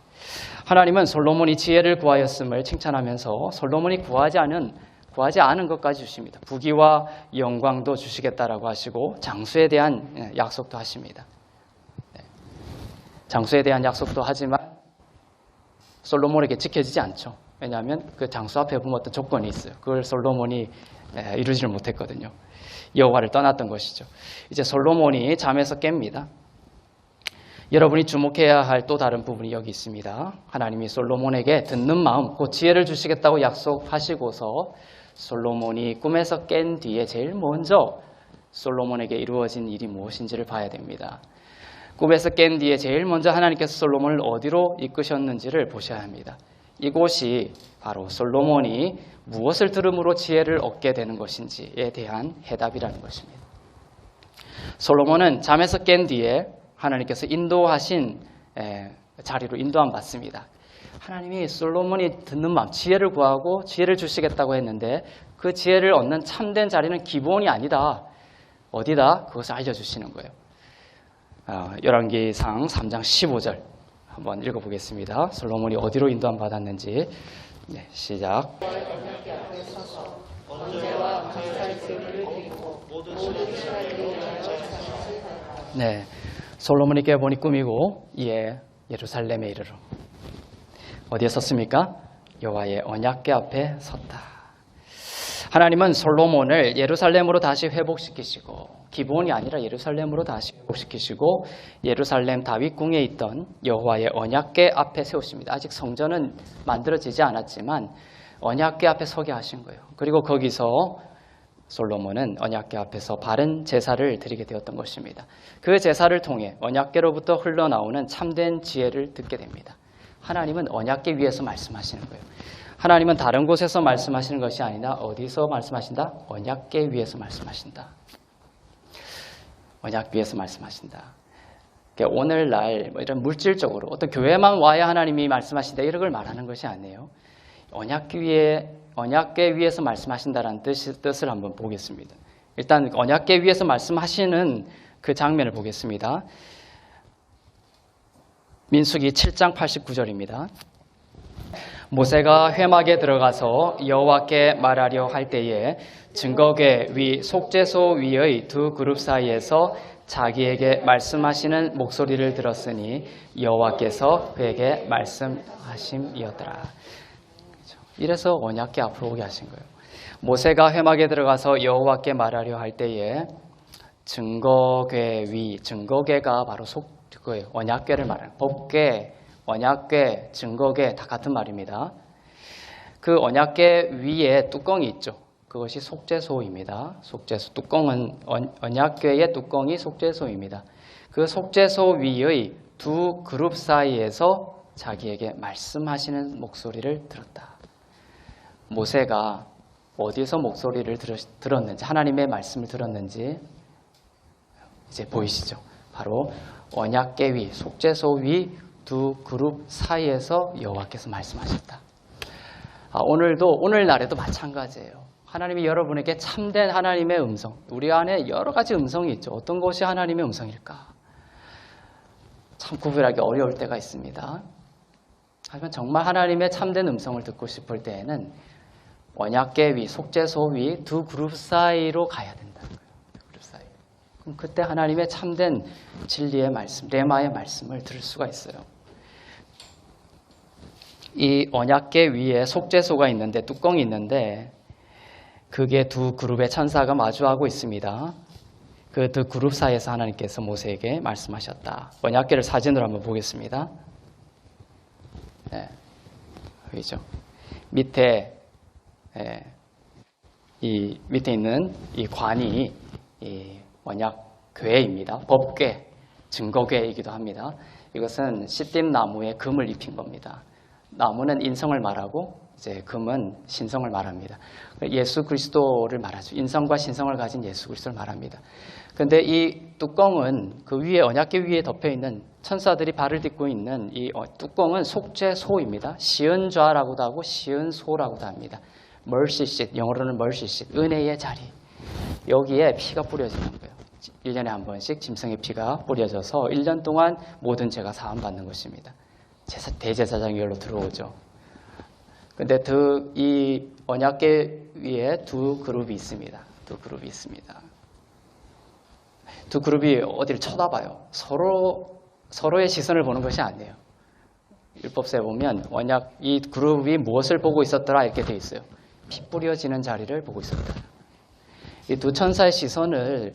하나님은 솔로몬이 지혜를 구하였음을 칭찬하면서 솔로몬이 구하지 않은 것까지 주십니다. 부귀와 영광도 주시겠다라고 하시고 장수에 대한 약속도 하십니다. 장수에 대한 약속도 하지만 솔로몬에게 지켜지지 않죠. 왜냐하면 그 장수 앞에 보면 어떤 조건이 있어요. 그걸 솔로몬이 이루지를 못했거든요. 여호와를 떠났던 것이죠. 이제 솔로몬이 잠에서 깹니다. 여러분이 주목해야 할 또 다른 부분이 여기 있습니다. 하나님이 솔로몬에게 듣는 마음, 곧 지혜를 주시겠다고 약속하시고서 솔로몬이 꿈에서 깬 뒤에 제일 먼저 솔로몬에게 이루어진 일이 무엇인지를 봐야 됩니다. 꿈에서 깬 뒤에 제일 먼저 하나님께서 솔로몬을 어디로 이끄셨는지를 보셔야 합니다. 이곳이 바로 솔로몬이 무엇을 들음으로 지혜를 얻게 되는 것인지에 대한 해답이라는 것입니다. 솔로몬은 잠에서 깬 뒤에 하나님께서 인도하신 자리로 인도함 받습니다. 하나님이 솔로몬이 듣는 마음, 지혜를 구하고 지혜를 주시겠다고 했는데 그 지혜를 얻는 참된 자리는 기본이 아니다. 어디다? 그것을 알려주시는 거예요. 열왕기상 3장 15절 한번 읽어보겠습니다. 솔로몬이 어디로 인도함 받았는지. 네, 시작. 네, 솔로몬이 깨보니 꿈이고 이에 예루살렘에 이르러 어디에 섰습니까? 여호와의 언약궤 앞에 섰다. 하나님은 솔로몬을 예루살렘으로 다시 회복시키시고 기본이 아니라 예루살렘으로 다시 회복시키시고 예루살렘 다윗궁에 있던 여호와의 언약궤 앞에 세우십니다. 아직 성전은 만들어지지 않았지만 언약궤 앞에 서게 하신 거예요. 그리고 거기서 솔로몬은 언약궤 앞에서 바른 제사를 드리게 되었던 것입니다. 그 제사를 통해 언약궤로부터 흘러나오는 참된 지혜를 듣게 됩니다. 하나님은 언약궤 위에서 말씀하시는 거예요. 하나님은 다른 곳에서 말씀하시는 것이 아니라 어디서 말씀하신다? 언약궤 위에서 말씀하신다. 언약 위에서 말씀하신다. 그러니까 오늘날 이런 물질적으로 어떤 교회만 와야 하나님이 말씀하신다 이런 걸 말하는 것이 아니에요. 언약궤 위에서 말씀하신다라는 뜻을 한번 보겠습니다. 일단 언약궤 위에서 말씀하시는 그 장면을 보겠습니다. 민수기 7장 89절입니다. 모세가 회막에 들어가서 여호와께 말하려 할 때에 증거궤 위 속죄소 위의 두 그룹 사이에서 자기에게 말씀하시는 목소리를 들었으니 여호와께서 그에게 말씀하심이었더라. 이래서 언약궤 앞으로 오게 하신 거예요. 모세가 회막에 들어가서 여호와께 말하려 할 때에 증거궤 위, 증거궤가 바로 그거예요. 언약궤를 말하는 법궤, 언약궤, 증거궤 다 같은 말입니다. 그 언약궤 위에 뚜껑이 있죠. 그것이 속죄소입니다. 속죄소 뚜껑은 언약궤의 뚜껑이 속죄소입니다. 그 속죄소 위의 두 그룹 사이에서 자기에게 말씀하시는 목소리를 들었다. 모세가 어디서 목소리를 들었는지, 하나님의 말씀을 들었는지 이제 보이시죠? 바로 언약궤 위, 속죄소 위 두 그룹 사이에서 여호와께서 말씀하셨다. 오늘날에도 마찬가지예요. 하나님이 여러분에게 참된 하나님의 음성, 우리 안에 여러 가지 음성이 있죠. 어떤 것이 하나님의 음성일까? 참 구별하기 어려울 때가 있습니다. 하지만 정말 하나님의 참된 음성을 듣고 싶을 때에는 언약궤 위, 속죄소 위 두 그룹 사이로 가야 된다는 거예요. 두 그룹 사이. 그럼 그때 하나님의 참된 진리의 말씀, 레마의 말씀을 들을 수가 있어요. 이 언약궤 위에 속죄소가 있는데 뚜껑이 있는데 그게 두 그룹의 천사가 마주하고 있습니다. 그 두 그룹 사이에서 하나님께서 모세에게 말씀하셨다. 언약궤를 사진으로 한번 보겠습니다. 네, 보이죠? 밑에 밑에 있는 이 관이 이 언약궤입니다. 법궤, 증거궤이기도 합니다. 이것은 시띠임 나무에 금을 입힌 겁니다. 나무는 인성을 말하고 이제 금은 신성을 말합니다. 예수 그리스도를 말하죠. 인성과 신성을 가진 예수 그리스도를 말합니다. 그런데 이 뚜껑은 그 위에 언약궤 위에 덮여 있는 천사들이 발을 딛고 있는 이 뚜껑은 속죄소입니다. 시은좌라고도 하고 시은소라고도 합니다. mercy seat, 영어로는 mercy seat, 은혜의 자리. 여기에 피가 뿌려지는 거예요. 1년에 한 번씩 짐승의 피가 뿌려져서 1년 동안 모든 죄가 사함받는 것입니다. 대제사장이 여기로 들어오죠. 근데 이 언약궤 위에 두 그룹이 있습니다. 두 그룹이 어디를 쳐다봐요. 서로의 시선을 보는 것이 아니에요. 율법서에 보면 이 그룹이 무엇을 보고 있었더라 이렇게 돼 있어요. 피 뿌려지는 자리를 보고 있었다. 이 두 천사의 시선은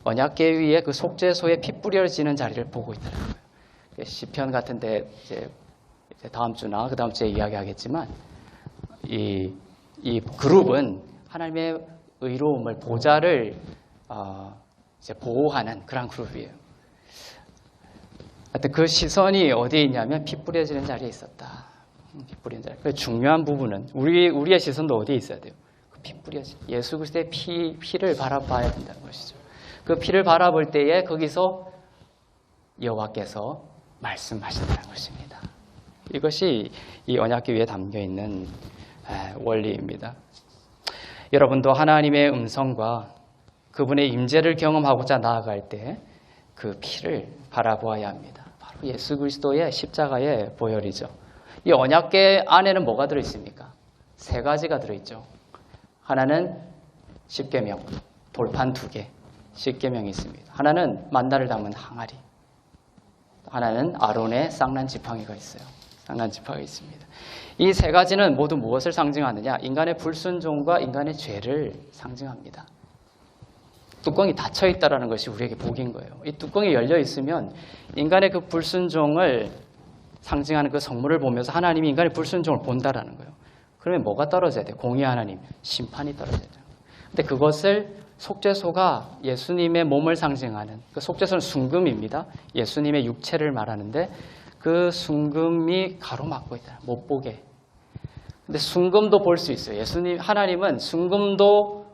언약궤 위에 그 속죄소에 피 뿌려지는 자리를 보고 있다는 거예요. 시편 같은데 이제 다음 주나 그 다음 주에 이야기하겠지만 이 그룹은 하나님의 의로움을 보좌를 이제 보호하는 그런 그룹이에요. 하여튼 그 시선이 어디에 있냐면 피 뿌려지는 자리에 있었다. 피 뿌리는 자리. 그 중요한 부분은 우리의 시선도 어디에 있어야 돼요? 그 피 뿌려진 예수 그리스도의 피를 바라봐야 된다는 것이죠. 그 피를 바라볼 때에 거기서 여호와께서 말씀하신다는 것입니다. 이것이 이 언약궤 위에 담겨 있는 원리입니다. 여러분도 하나님의 음성과 그분의 임재를 경험하고자 나아갈 때 그 피를 바라보아야 합니다. 바로 예수 그리스도의 십자가의 보혈이죠. 이 언약궤 안에는 뭐가 들어있습니까? 세 가지가 들어있죠. 하나는 십계명, 돌판 2개, 십계명이 있습니다. 하나는 만나를 담은 항아리, 하나는 아론의 쌍난 지팡이가 있어요. 쌍난 지팡이가 있습니다. 이 세 가지는 모두 무엇을 상징하느냐? 인간의 불순종과 인간의 죄를 상징합니다. 뚜껑이 닫혀 있다는 것이 우리에게 복인 거예요. 이 뚜껑이 열려 있으면 인간의 그 불순종을 상징하는 그 성물을 보면서 하나님이 인간의 불순종을 본다라는 거예요. 그러면 뭐가 떨어져야 돼요? 공의 하나님, 심판이 떨어져야 돼요. 근데 그것을 속죄소가 예수님의 몸을 상징하는, 그 속죄소는 순금입니다. 예수님의 육체를 말하는데 그 순금이 가로막고 있다. 못 보게. 근데 순금도 볼 수 있어요. 하나님은 순금도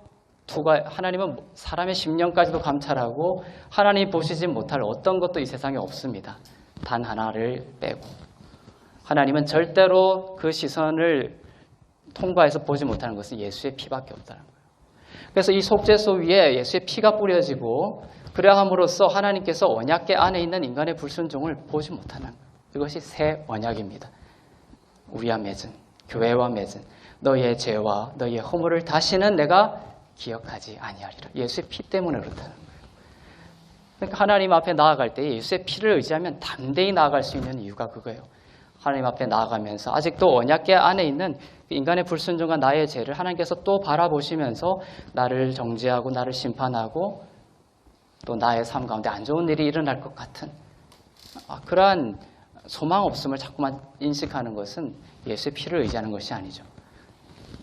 하나님은 사람의 심령까지도 감찰하고 하나님이 보시지 못할 어떤 것도 이 세상에 없습니다. 단 하나를 빼고. 하나님은 절대로 그 시선을 통과해서 보지 못하는 것은 예수의 피밖에 없다는 거예요. 그래서 이 속죄소 위에 예수의 피가 뿌려지고 그래야 함으로써 하나님께서 언약궤 안에 있는 인간의 불순종을 보지 못하는 거예요. 이것이 새 언약입니다. 우리와 맺은, 교회와 맺은 너희의 죄와 너희의 허물을 다시는 내가 기억하지 아니하리라. 예수의 피 때문에 그렇다는 거예요. 그러니까 하나님 앞에 나아갈 때 예수의 피를 의지하면 담대히 나아갈 수 있는 이유가 그거예요. 하나님 앞에 나아가면서 아직도 언약궤 안에 있는 인간의 불순종과 나의 죄를 하나님께서 또 바라보시면서 나를 정죄하고 나를 심판하고 또 나의 삶 가운데 안 좋은 일이 일어날 것 같은 그러한 소망 없음을 자꾸만 인식하는 것은 예수의 피를 의지하는 것이 아니죠.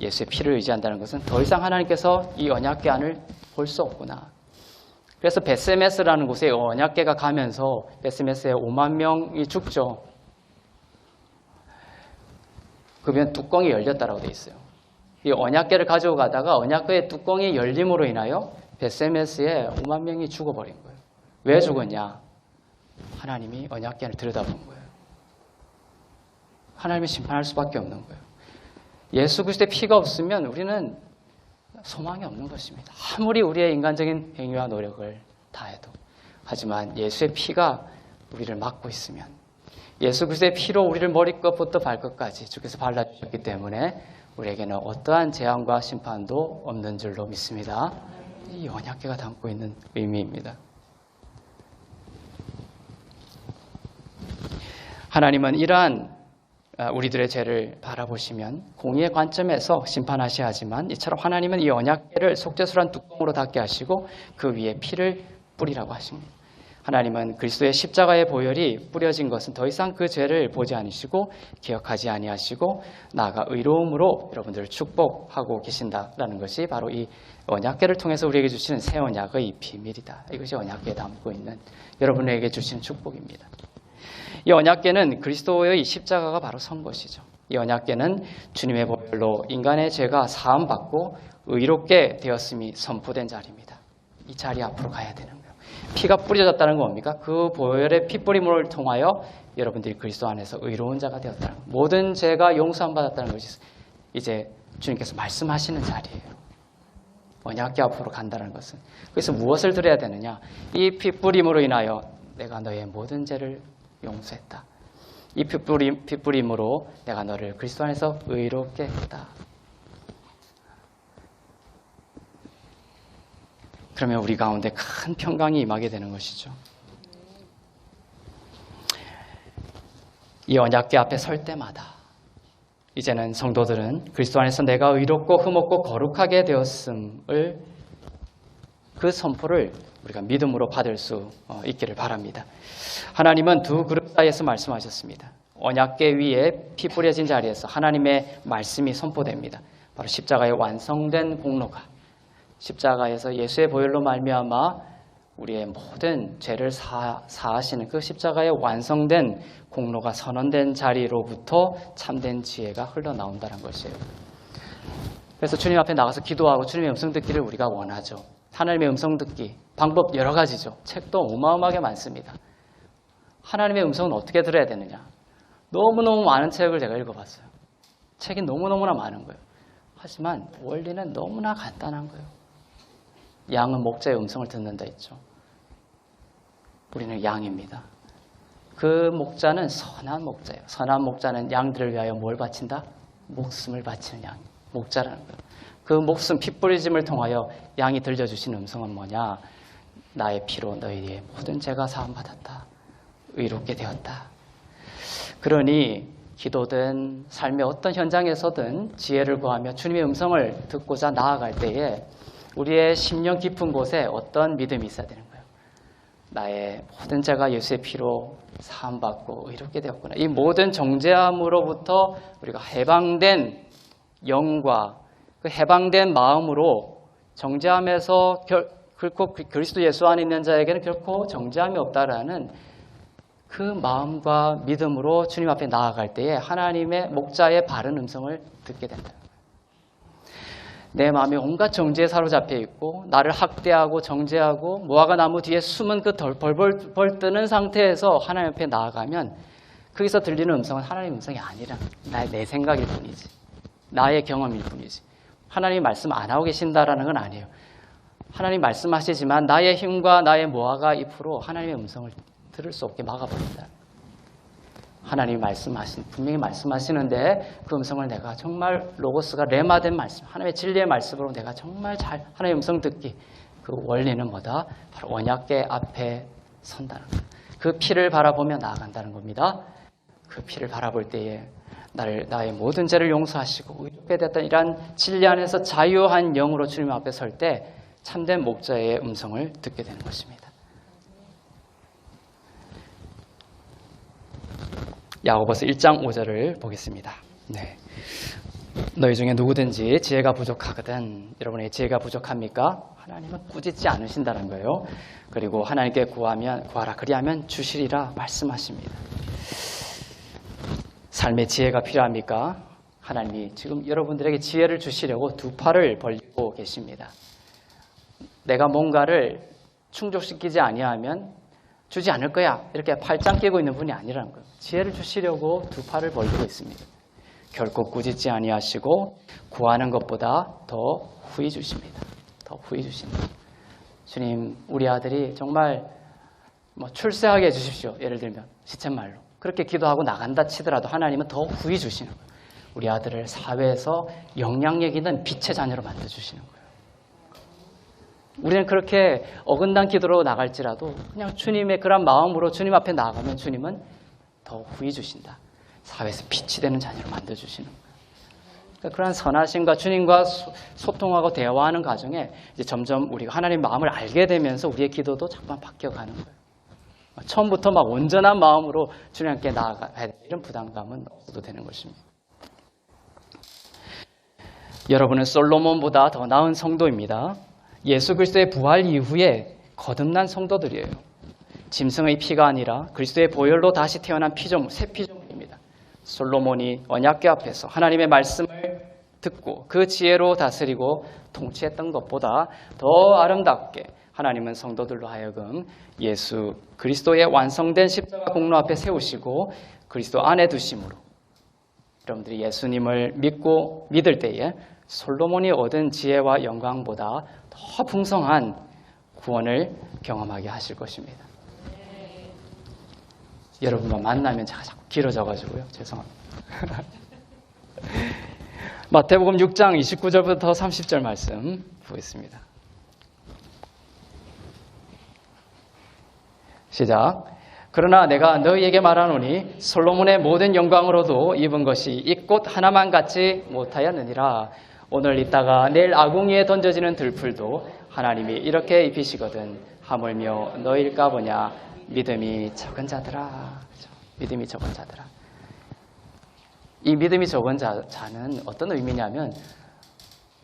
예수의 피를 의지한다는 것은 더 이상 하나님께서 이 언약궤 안을 볼 수 없구나. 그래서 베스메스라는 곳에 언약궤가 가면서 베스메스에 5만 명이 죽죠. 그러면 뚜껑이 열렸다라고 되어 있어요. 이 언약궤를 가지고 가다가 언약궤의 뚜껑이 열림으로 인하여 베스메스에 5만 명이 죽어버린 거예요. 왜 죽었냐? 하나님이 언약궤를 들여다본 거예요. 하나님이 심판할 수밖에 없는 거예요. 예수 그리스도의 피가 없으면 우리는 소망이 없는 것입니다. 아무리 우리의 인간적인 행위와 노력을 다해도. 하지만 예수의 피가 우리를 막고 있으면 예수 그리스도의 피로 우리를 머리끝부터 발끝까지 주께서 발라주셨기 때문에 우리에게는 어떠한 재앙과 심판도 없는 줄로 믿습니다. 이 언약궤가 담고 있는 의미입니다. 하나님은 이러한 우리들의 죄를 바라보시면 공의의 관점에서 심판하셔야 하지만 이처럼 하나님은 이 언약궤를 속죄소란 뚜껑으로 닫게 하시고 그 위에 피를 뿌리라고 하십니다. 하나님은 그리스도의 십자가의 보혈이 뿌려진 것은 더 이상 그 죄를 보지 않으시고 기억하지 아니하시고 나아가 의로움으로 여러분들을 축복하고 계신다라는 것이 바로 이 언약궤를 통해서 우리에게 주시는 새 언약의 비밀이다. 이것이 언약궤에 담고 있는 여러분에게 주시는 축복입니다. 이 언약궤는 그리스도의 십자가가 바로 선 것이죠. 이 언약궤는 주님의 보혈로 인간의 죄가 사함받고 의롭게 되었음이 선포된 자리입니다. 이 자리 앞으로 가야 되는 거예요. 피가 뿌려졌다는 건 뭡니까? 그 보혈의 피뿌림을 통하여 여러분들이 그리스도 안에서 의로운 자가 되었다는 것. 모든 죄가 용서함 받았다는 것이 이제 주님께서 말씀하시는 자리예요. 언약궤 앞으로 간다는 것은. 그래서 무엇을 드려야 되느냐? 이 피뿌림으로 인하여 내가 너의 모든 죄를 용서했다. 이 피뿌림으로 내가 너를 그리스도 안에서 의롭게 했다. 그러면 우리 가운데 큰 평강이 임하게 되는 것이죠. 이 언약궤 앞에 설 때마다 이제는 성도들은 그리스도 안에서 내가 의롭고 흠없고 거룩하게 되었음을 그 선포를 우리가 믿음으로 받을 수 있기를 바랍니다. 하나님은 두 그릇 사이에서 말씀하셨습니다. 언약궤 위에 피 뿌려진 자리에서 하나님의 말씀이 선포됩니다. 바로 십자가의 완성된 공로가, 십자가에서 예수의 보혈로 말미암아 우리의 모든 죄를 사하시는 그 십자가의 완성된 공로가 선언된 자리로부터 참된 지혜가 흘러나온다는 것이에요. 그래서 주님 앞에 나가서 기도하고 주님의 음성 듣기를 우리가 원하죠. 하나님의 음성 듣기 방법 여러 가지죠. 책도 어마어마하게 많습니다. 하나님의 음성은 어떻게 들어야 되느냐? 너무너무 많은 책을 제가 읽어봤어요. 책이 너무너무나 많은 거예요. 하지만 원리는 너무나 간단한 거예요. 양은 목자의 음성을 듣는다 했죠. 우리는 양입니다. 그 목자는 선한 목자예요. 선한 목자는 양들을 위하여 뭘 바친다? 목숨을 바치는 양. 목자라는 거예요. 그 목숨 피 뿌리짐을 통하여 양이 들려주신 음성은 뭐냐? 나의 피로 너희의 모든 죄가 사함받았다. 의롭게 되었다. 그러니 기도든 삶의 어떤 현장에서든 지혜를 구하며 주님의 음성을 듣고자 나아갈 때에 우리의 심령 깊은 곳에 어떤 믿음이 있어야 되는 거예요. 나의 모든 죄가 예수의 피로 사함받고 의롭게 되었구나. 이 모든 정죄함으로부터 우리가 해방된 영과 그 해방된 마음으로 정죄함에서 결코 그리스도 예수 안에 있는 자에게는 결코 정죄함이 없다라는 그 마음과 믿음으로 주님 앞에 나아갈 때에 하나님의 목자의 바른 음성을 듣게 된다. 내 마음에 온갖 정죄에 사로잡혀 있고 나를 학대하고 정죄하고 무화과 나무 뒤에 숨은 그 벌벌 뜨는 상태에서 하나님 앞에 나아가면 거기서 들리는 음성은 하나님의 음성이 아니라 내 생각일 뿐이지. 나의 경험일 뿐이지. 하나님이 말씀 안 하고 계신다라는 건 아니에요. 하나님 말씀하시지만 나의 힘과 나의 무화과 잎으로 하나님의 음성을 들을 수 없게 막아버린다. 하나님이 분명히 말씀하시는데 그 음성을 내가 정말 로고스가 레마된 말씀, 하나님의 진리의 말씀으로 내가 정말 잘 하나님의 음성 듣기. 그 원리는 뭐다? 바로 언약궤 앞에 선다는 것. 그 피를 바라보며 나아간다는 겁니다. 그 피를 바라볼 때에 나의 모든 죄를 용서하시고 의롭게 됐다는 이러한 진리 안에서 자유한 영으로 주님 앞에 설 때 참된 목자의 음성을 듣게 되는 것입니다. 야고보서 1장 5절을 보겠습니다. 네. 너희 중에 누구든지 지혜가 부족하거든. 여러분의 지혜가 부족합니까? 하나님은 꾸짖지 않으신다는 거예요. 그리고 하나님께 구하라 그리하면 주시리라 말씀하십니다. 삶의 지혜가 필요합니까? 하나님이 지금 여러분들에게 지혜를 주시려고 두 팔을 벌리고 계십니다. 내가 뭔가를 충족시키지 아니하면 주지 않을 거야. 이렇게 팔짱 끼고 있는 분이 아니라는 거예요. 지혜를 주시려고 두 팔을 벌리고 있습니다. 결코 꾸짖지 아니하시고 구하는 것보다 더 후히 주십니다. 더 후히 주십니다. 주님, 우리 아들이 정말 출세하게 해주십시오. 예를 들면 시쳇말로. 그렇게 기도하고 나간다 치더라도 하나님은 더 후히 주시는 거예요. 우리 아들을 사회에서 영향력 있는 빛의 자녀로 만들어주시는 거예요. 우리는 그렇게 어긋난 기도로 나갈지라도 그냥 주님의 그런 마음으로 주님 앞에 나아가면 주님은 더 후히 주신다. 사회에서 빛이 되는 자녀로 만들어주시는 거예요. 그러니까 그런 선하심과 주님과 소통하고 대화하는 과정에 이제 점점 우리가 하나님 마음을 알게 되면서 우리의 기도도 잠깐 바뀌어가는 거예요. 처음부터 막 온전한 마음으로 주님께 나아가야 돼. 이런 부담감은 없어도 되는 것입니다. 여러분은 솔로몬보다 더 나은 성도입니다. 예수 그리스도의 부활 이후에 거듭난 성도들이에요. 짐승의 피가 아니라 그리스도의 보혈로 다시 태어난 피조물, 새 피조물입니다. 솔로몬이 언약궤 앞에서 하나님의 말씀을 듣고 그 지혜로 다스리고 통치했던 것보다 더 아름답게 하나님은 성도들로 하여금 예수 그리스도의 완성된 십자가 공로 앞에 세우시고 그리스도 안에 두심으로 여러분들이 예수님을 믿고 믿을 때에 솔로몬이 얻은 지혜와 영광보다 더 풍성한 구원을 경험하게 하실 것입니다. 여러분과 만나면 제가 자꾸 길어져가지고요. 죄송합니다. 마태복음 6장 29절부터 30절 말씀 보겠습니다. 시작. 그러나 내가 너희에게 말하노니 솔로몬의 모든 영광으로도 입은 것이 이 꽃 하나만 같지 못하였느니라. 오늘 있다가 내일 아궁이에 던져지는 들풀도 하나님이 이렇게 입히시거든 하물며 너희일까 보냐. 믿음이 적은 자들아. 믿음이 적은 자들아. 이 믿음이 적은 자는 어떤 의미냐면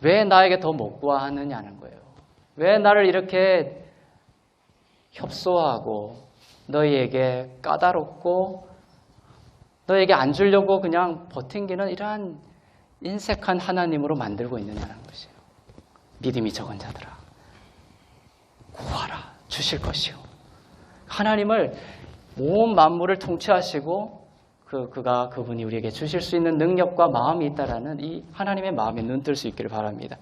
왜 나에게 더 못 구하느냐는 거예요. 왜 나를 이렇게 협소하고 너희에게 까다롭고 너희에게 안 주려고 그냥 버팅기는 이러한 인색한 하나님으로 만들고 있느냐는 것이에요. 믿음이 적은 자들아. 구하라. 주실 것이요. 하나님을 온 만물을 통치하시고 그분이 우리에게 주실 수 있는 능력과 마음이 있다라는 이 하나님의 마음에 눈뜰 수 있기를 바랍니다.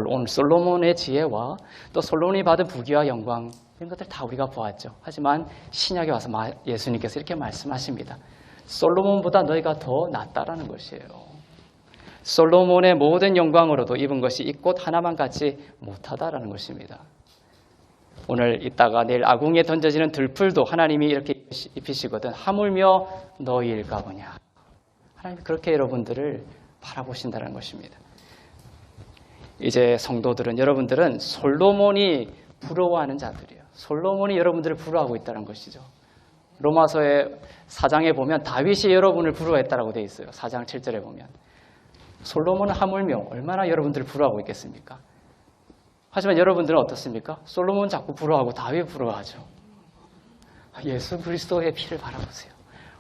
오늘 솔로몬의 지혜와 또 솔로몬이 받은 부귀와 영광 이런 것들 다 우리가 보았죠. 하지만 신약에 와서 예수님께서 이렇게 말씀하십니다. 솔로몬보다 너희가 더 낫다라는 것이에요. 솔로몬의 모든 영광으로도 입은 것이 이 꽃 하나만 같이 못하다라는 것입니다. 오늘 있다가 내일 아궁이에 던져지는 들풀도 하나님이 이렇게 입히시거든 하물며 너희일까 보냐. 하나님이 그렇게 여러분들을 바라보신다는 것입니다. 이제 성도들은 여러분들은 솔로몬이 부러워하는 자들이에요. 솔로몬이 여러분들을 부러워하고 있다는 것이죠. 로마서의 4장에 보면 다윗이 여러분을 부러워했다라고 되어 있어요. 4장 7절에 보면. 솔로몬은 하물며 얼마나 여러분들을 부러워하고 있겠습니까? 하지만 여러분들은 어떻습니까? 솔로몬 자꾸 부러워하고 다윗 부러워하죠. 예수 그리스도의 피를 바라보세요.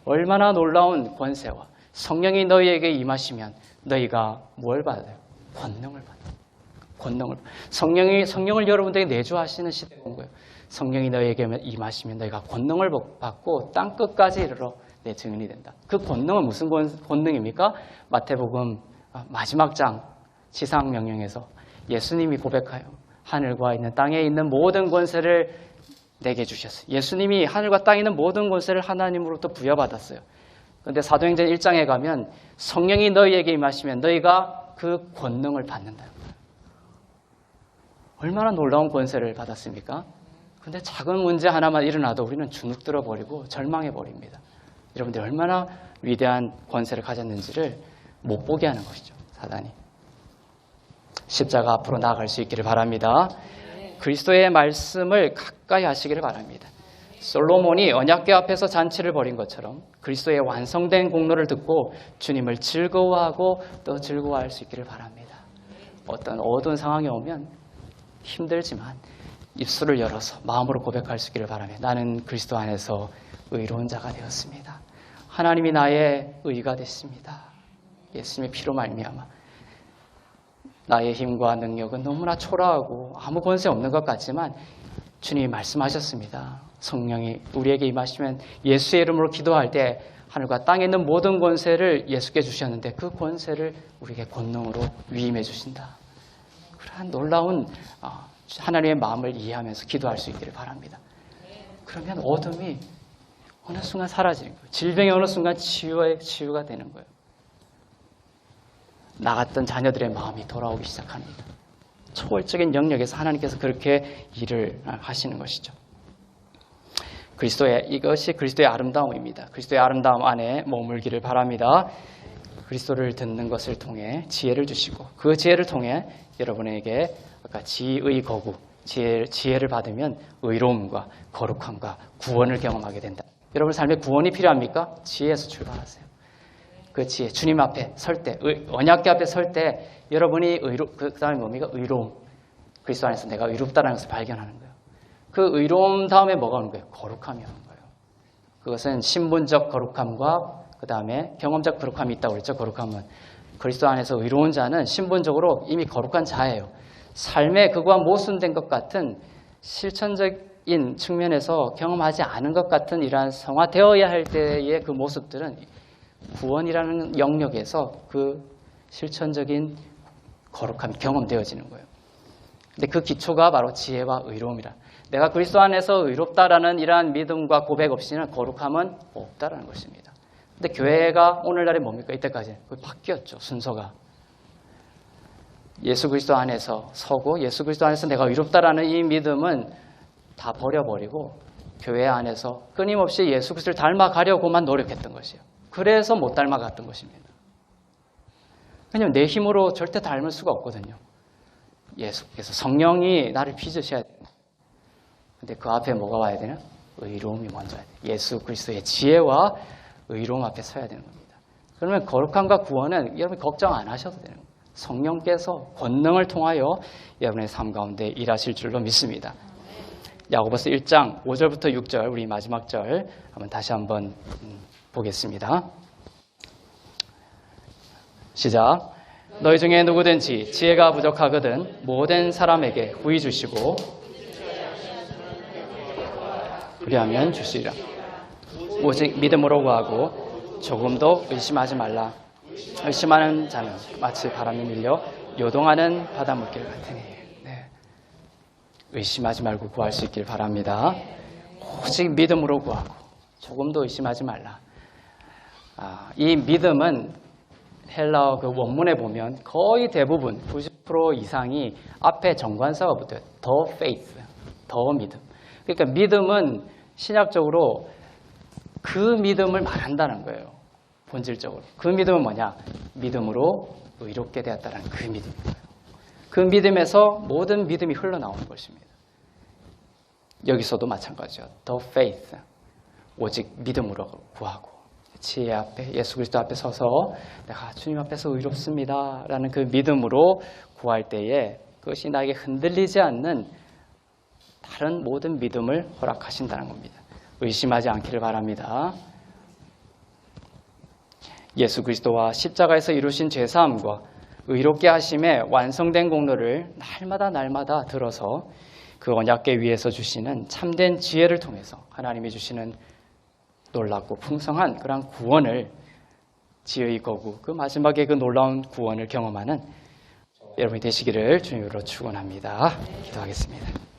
얼마나 놀라운 권세와 성령이 너희에게 임하시면 너희가 뭘 받아요? 권능을 받아요. 권능을. 성령을 여러분들에게 내주하시는 시대가 온 거예요. 성령이 너희에게 임하시면 너희가 권능을 받고 땅 끝까지 이르러 내 증인이 된다. 그 권능은 무슨 권능입니까? 마태복음 마지막 장 지상명령에서 예수님이 고백하여 하늘과 있는 땅에 있는 모든 권세를 내게 주셨어요. 예수님이 하늘과 땅에 있는 모든 권세를 하나님으로부터 부여받았어요. 그런데 사도행전 1장에 가면 성령이 너희에게 임하시면 너희가 그 권능을 받는다. 얼마나 놀라운 권세를 받았습니까? 그런데 작은 문제 하나만 일어나도 우리는 주눅들어 버리고 절망해 버립니다. 여러분들 얼마나 위대한 권세를 가졌는지를 못 보게 하는 것이죠. 사단이. 십자가 앞으로 나아갈 수 있기를 바랍니다. 그리스도의 말씀을 가까이 하시기를 바랍니다. 솔로몬이 언약궤 앞에서 잔치를 벌인 것처럼 그리스도의 완성된 공로를 듣고 주님을 즐거워하고 또 즐거워할 수 있기를 바랍니다. 어떤 어두운 상황이 오면 힘들지만 입술을 열어서 마음으로 고백할 수 있기를 바라며 나는 그리스도 안에서 의로운 자가 되었습니다. 하나님이 나의 의가 됐습니다. 예수님의 피로 말미암아 나의 힘과 능력은 너무나 초라하고 아무 권세 없는 것 같지만 주님이 말씀하셨습니다. 성령이 우리에게 임하시면 예수의 이름으로 기도할 때 하늘과 땅에 있는 모든 권세를 예수께 주셨는데 그 권세를 우리에게 권능으로 위임해 주신다. 그러한 놀라운 하나님의 마음을 이해하면서 기도할 수 있기를 바랍니다. 그러면 어둠이 어느 순간 사라지는 거예요. 질병이 어느 순간 치유가 되는 거예요. 나갔던 자녀들의 마음이 돌아오기 시작합니다. 초월적인 영역에서 하나님께서 그렇게 일을 하시는 것이죠. 이것이 그리스도의 아름다움입니다. 그리스도의 아름다움 안에 머물기를 바랍니다. 그리스도를 듣는 것을 통해 지혜를 주시고 그 지혜를 통해 여러분에게 아까 지의 거구, 지혜를 받으면 의로움과 거룩함과 구원을 경험하게 된다. 여러분 삶에 구원이 필요합니까? 지혜에서 출발하세요. 그 지혜, 주님 앞에 설 때, 언약궤 앞에 설 때 여러분이 그 다음에 뭡니까? 의로움. 그리스도 안에서 내가 의롭다는 것을 발견하는 거예요. 그 의로움 다음에 뭐가 오는 거예요? 거룩함이 오는 거예요. 그것은 신분적 거룩함과 그 다음에 경험적 거룩함이 있다고 그랬죠. 거룩함은 그리스도 안에서 의로운 자는 신분적으로 이미 거룩한 자예요. 삶에 그거와 모순된 것 같은 실천적인 측면에서 경험하지 않은 것 같은 이러한 성화되어야 할 때의 그 모습들은 구원이라는 영역에서 그 실천적인 거룩함이 경험되어지는 거예요. 근데 그 기초가 바로 지혜와 의로움이라. 내가 그리스도 안에서 의롭다라는 이러한 믿음과 고백 없이는 거룩함은 없다라는 것입니다. 근데 교회가 오늘날에 뭡니까? 이때까지 바뀌었죠. 순서가. 예수 그리스도 안에서 서고 예수 그리스도 안에서 내가 의롭다라는 이 믿음은 다 버려버리고 교회 안에서 끊임없이 예수 그리스도를 닮아가려고만 노력했던 것이에요. 그래서 못 닮아갔던 것입니다. 왜냐하면 내 힘으로 절대 닮을 수가 없거든요. 예수께서 성령이 나를 빚으셔야 돼요. 근데 그 앞에 뭐가 와야 되나? 의로움이 먼저 와야 돼요. 예수 그리스도의 지혜와 의로움 앞에 서야 되는 겁니다. 그러면 거룩함과 구원은 여러분 걱정 안 하셔도 되는 겁니다. 성령께서 권능을 통하여 여러분의 삶 가운데 일하실 줄로 믿습니다. 야고보서 1장 5절부터 6절 우리 마지막 절 한번 다시 한번 보겠습니다. 시작. 너희 중에 누구든지 지혜가 부족하거든 모든 사람에게 후히 주시고 그리하면 주시리라. 오직 믿음으로 구하고 조금도 의심하지 말라. 의심하는 자는 마치 바람에 밀려 요동하는 바닷물길 같으니. 네. 의심하지 말고 구할 수 있길 바랍니다. 오직 믿음으로 구하고 조금도 의심하지 말라. 이 믿음은 헬라어 그 원문에 보면 거의 대부분 90% 이상이 앞에 정관사가 붙어요. The faith, 더 믿음. 그러니까 믿음은 신약적으로 그 믿음을 말한다는 거예요. 본질적으로. 그 믿음은 뭐냐? 믿음으로 의롭게 되었다는 그 믿음이에요. 그 믿음에서 모든 믿음이 흘러나오는 것입니다. 여기서도 마찬가지죠. The faith, 오직 믿음으로 구하고 지혜 앞에 예수 그리스도 앞에 서서 내가 주님 앞에서 의롭습니다 라는 그 믿음으로 구할 때에 그것이 나에게 흔들리지 않는 다른 모든 믿음을 허락하신다는 겁니다. 의심하지 않기를 바랍니다. 예수 그리스도와 십자가에서 이루신 죄사함과 의롭게 하심의 완성된 공로를 날마다 들어서 그 언약궤 위에서 주시는 참된 지혜를 통해서 하나님이 주시는 놀랍고 풍성한 그런 구원을 지혜의 거구, 그 마지막에 그 놀라운 구원을 경험하는 여러분이 되시기를 주님으로 축원합니다. 기도하겠습니다.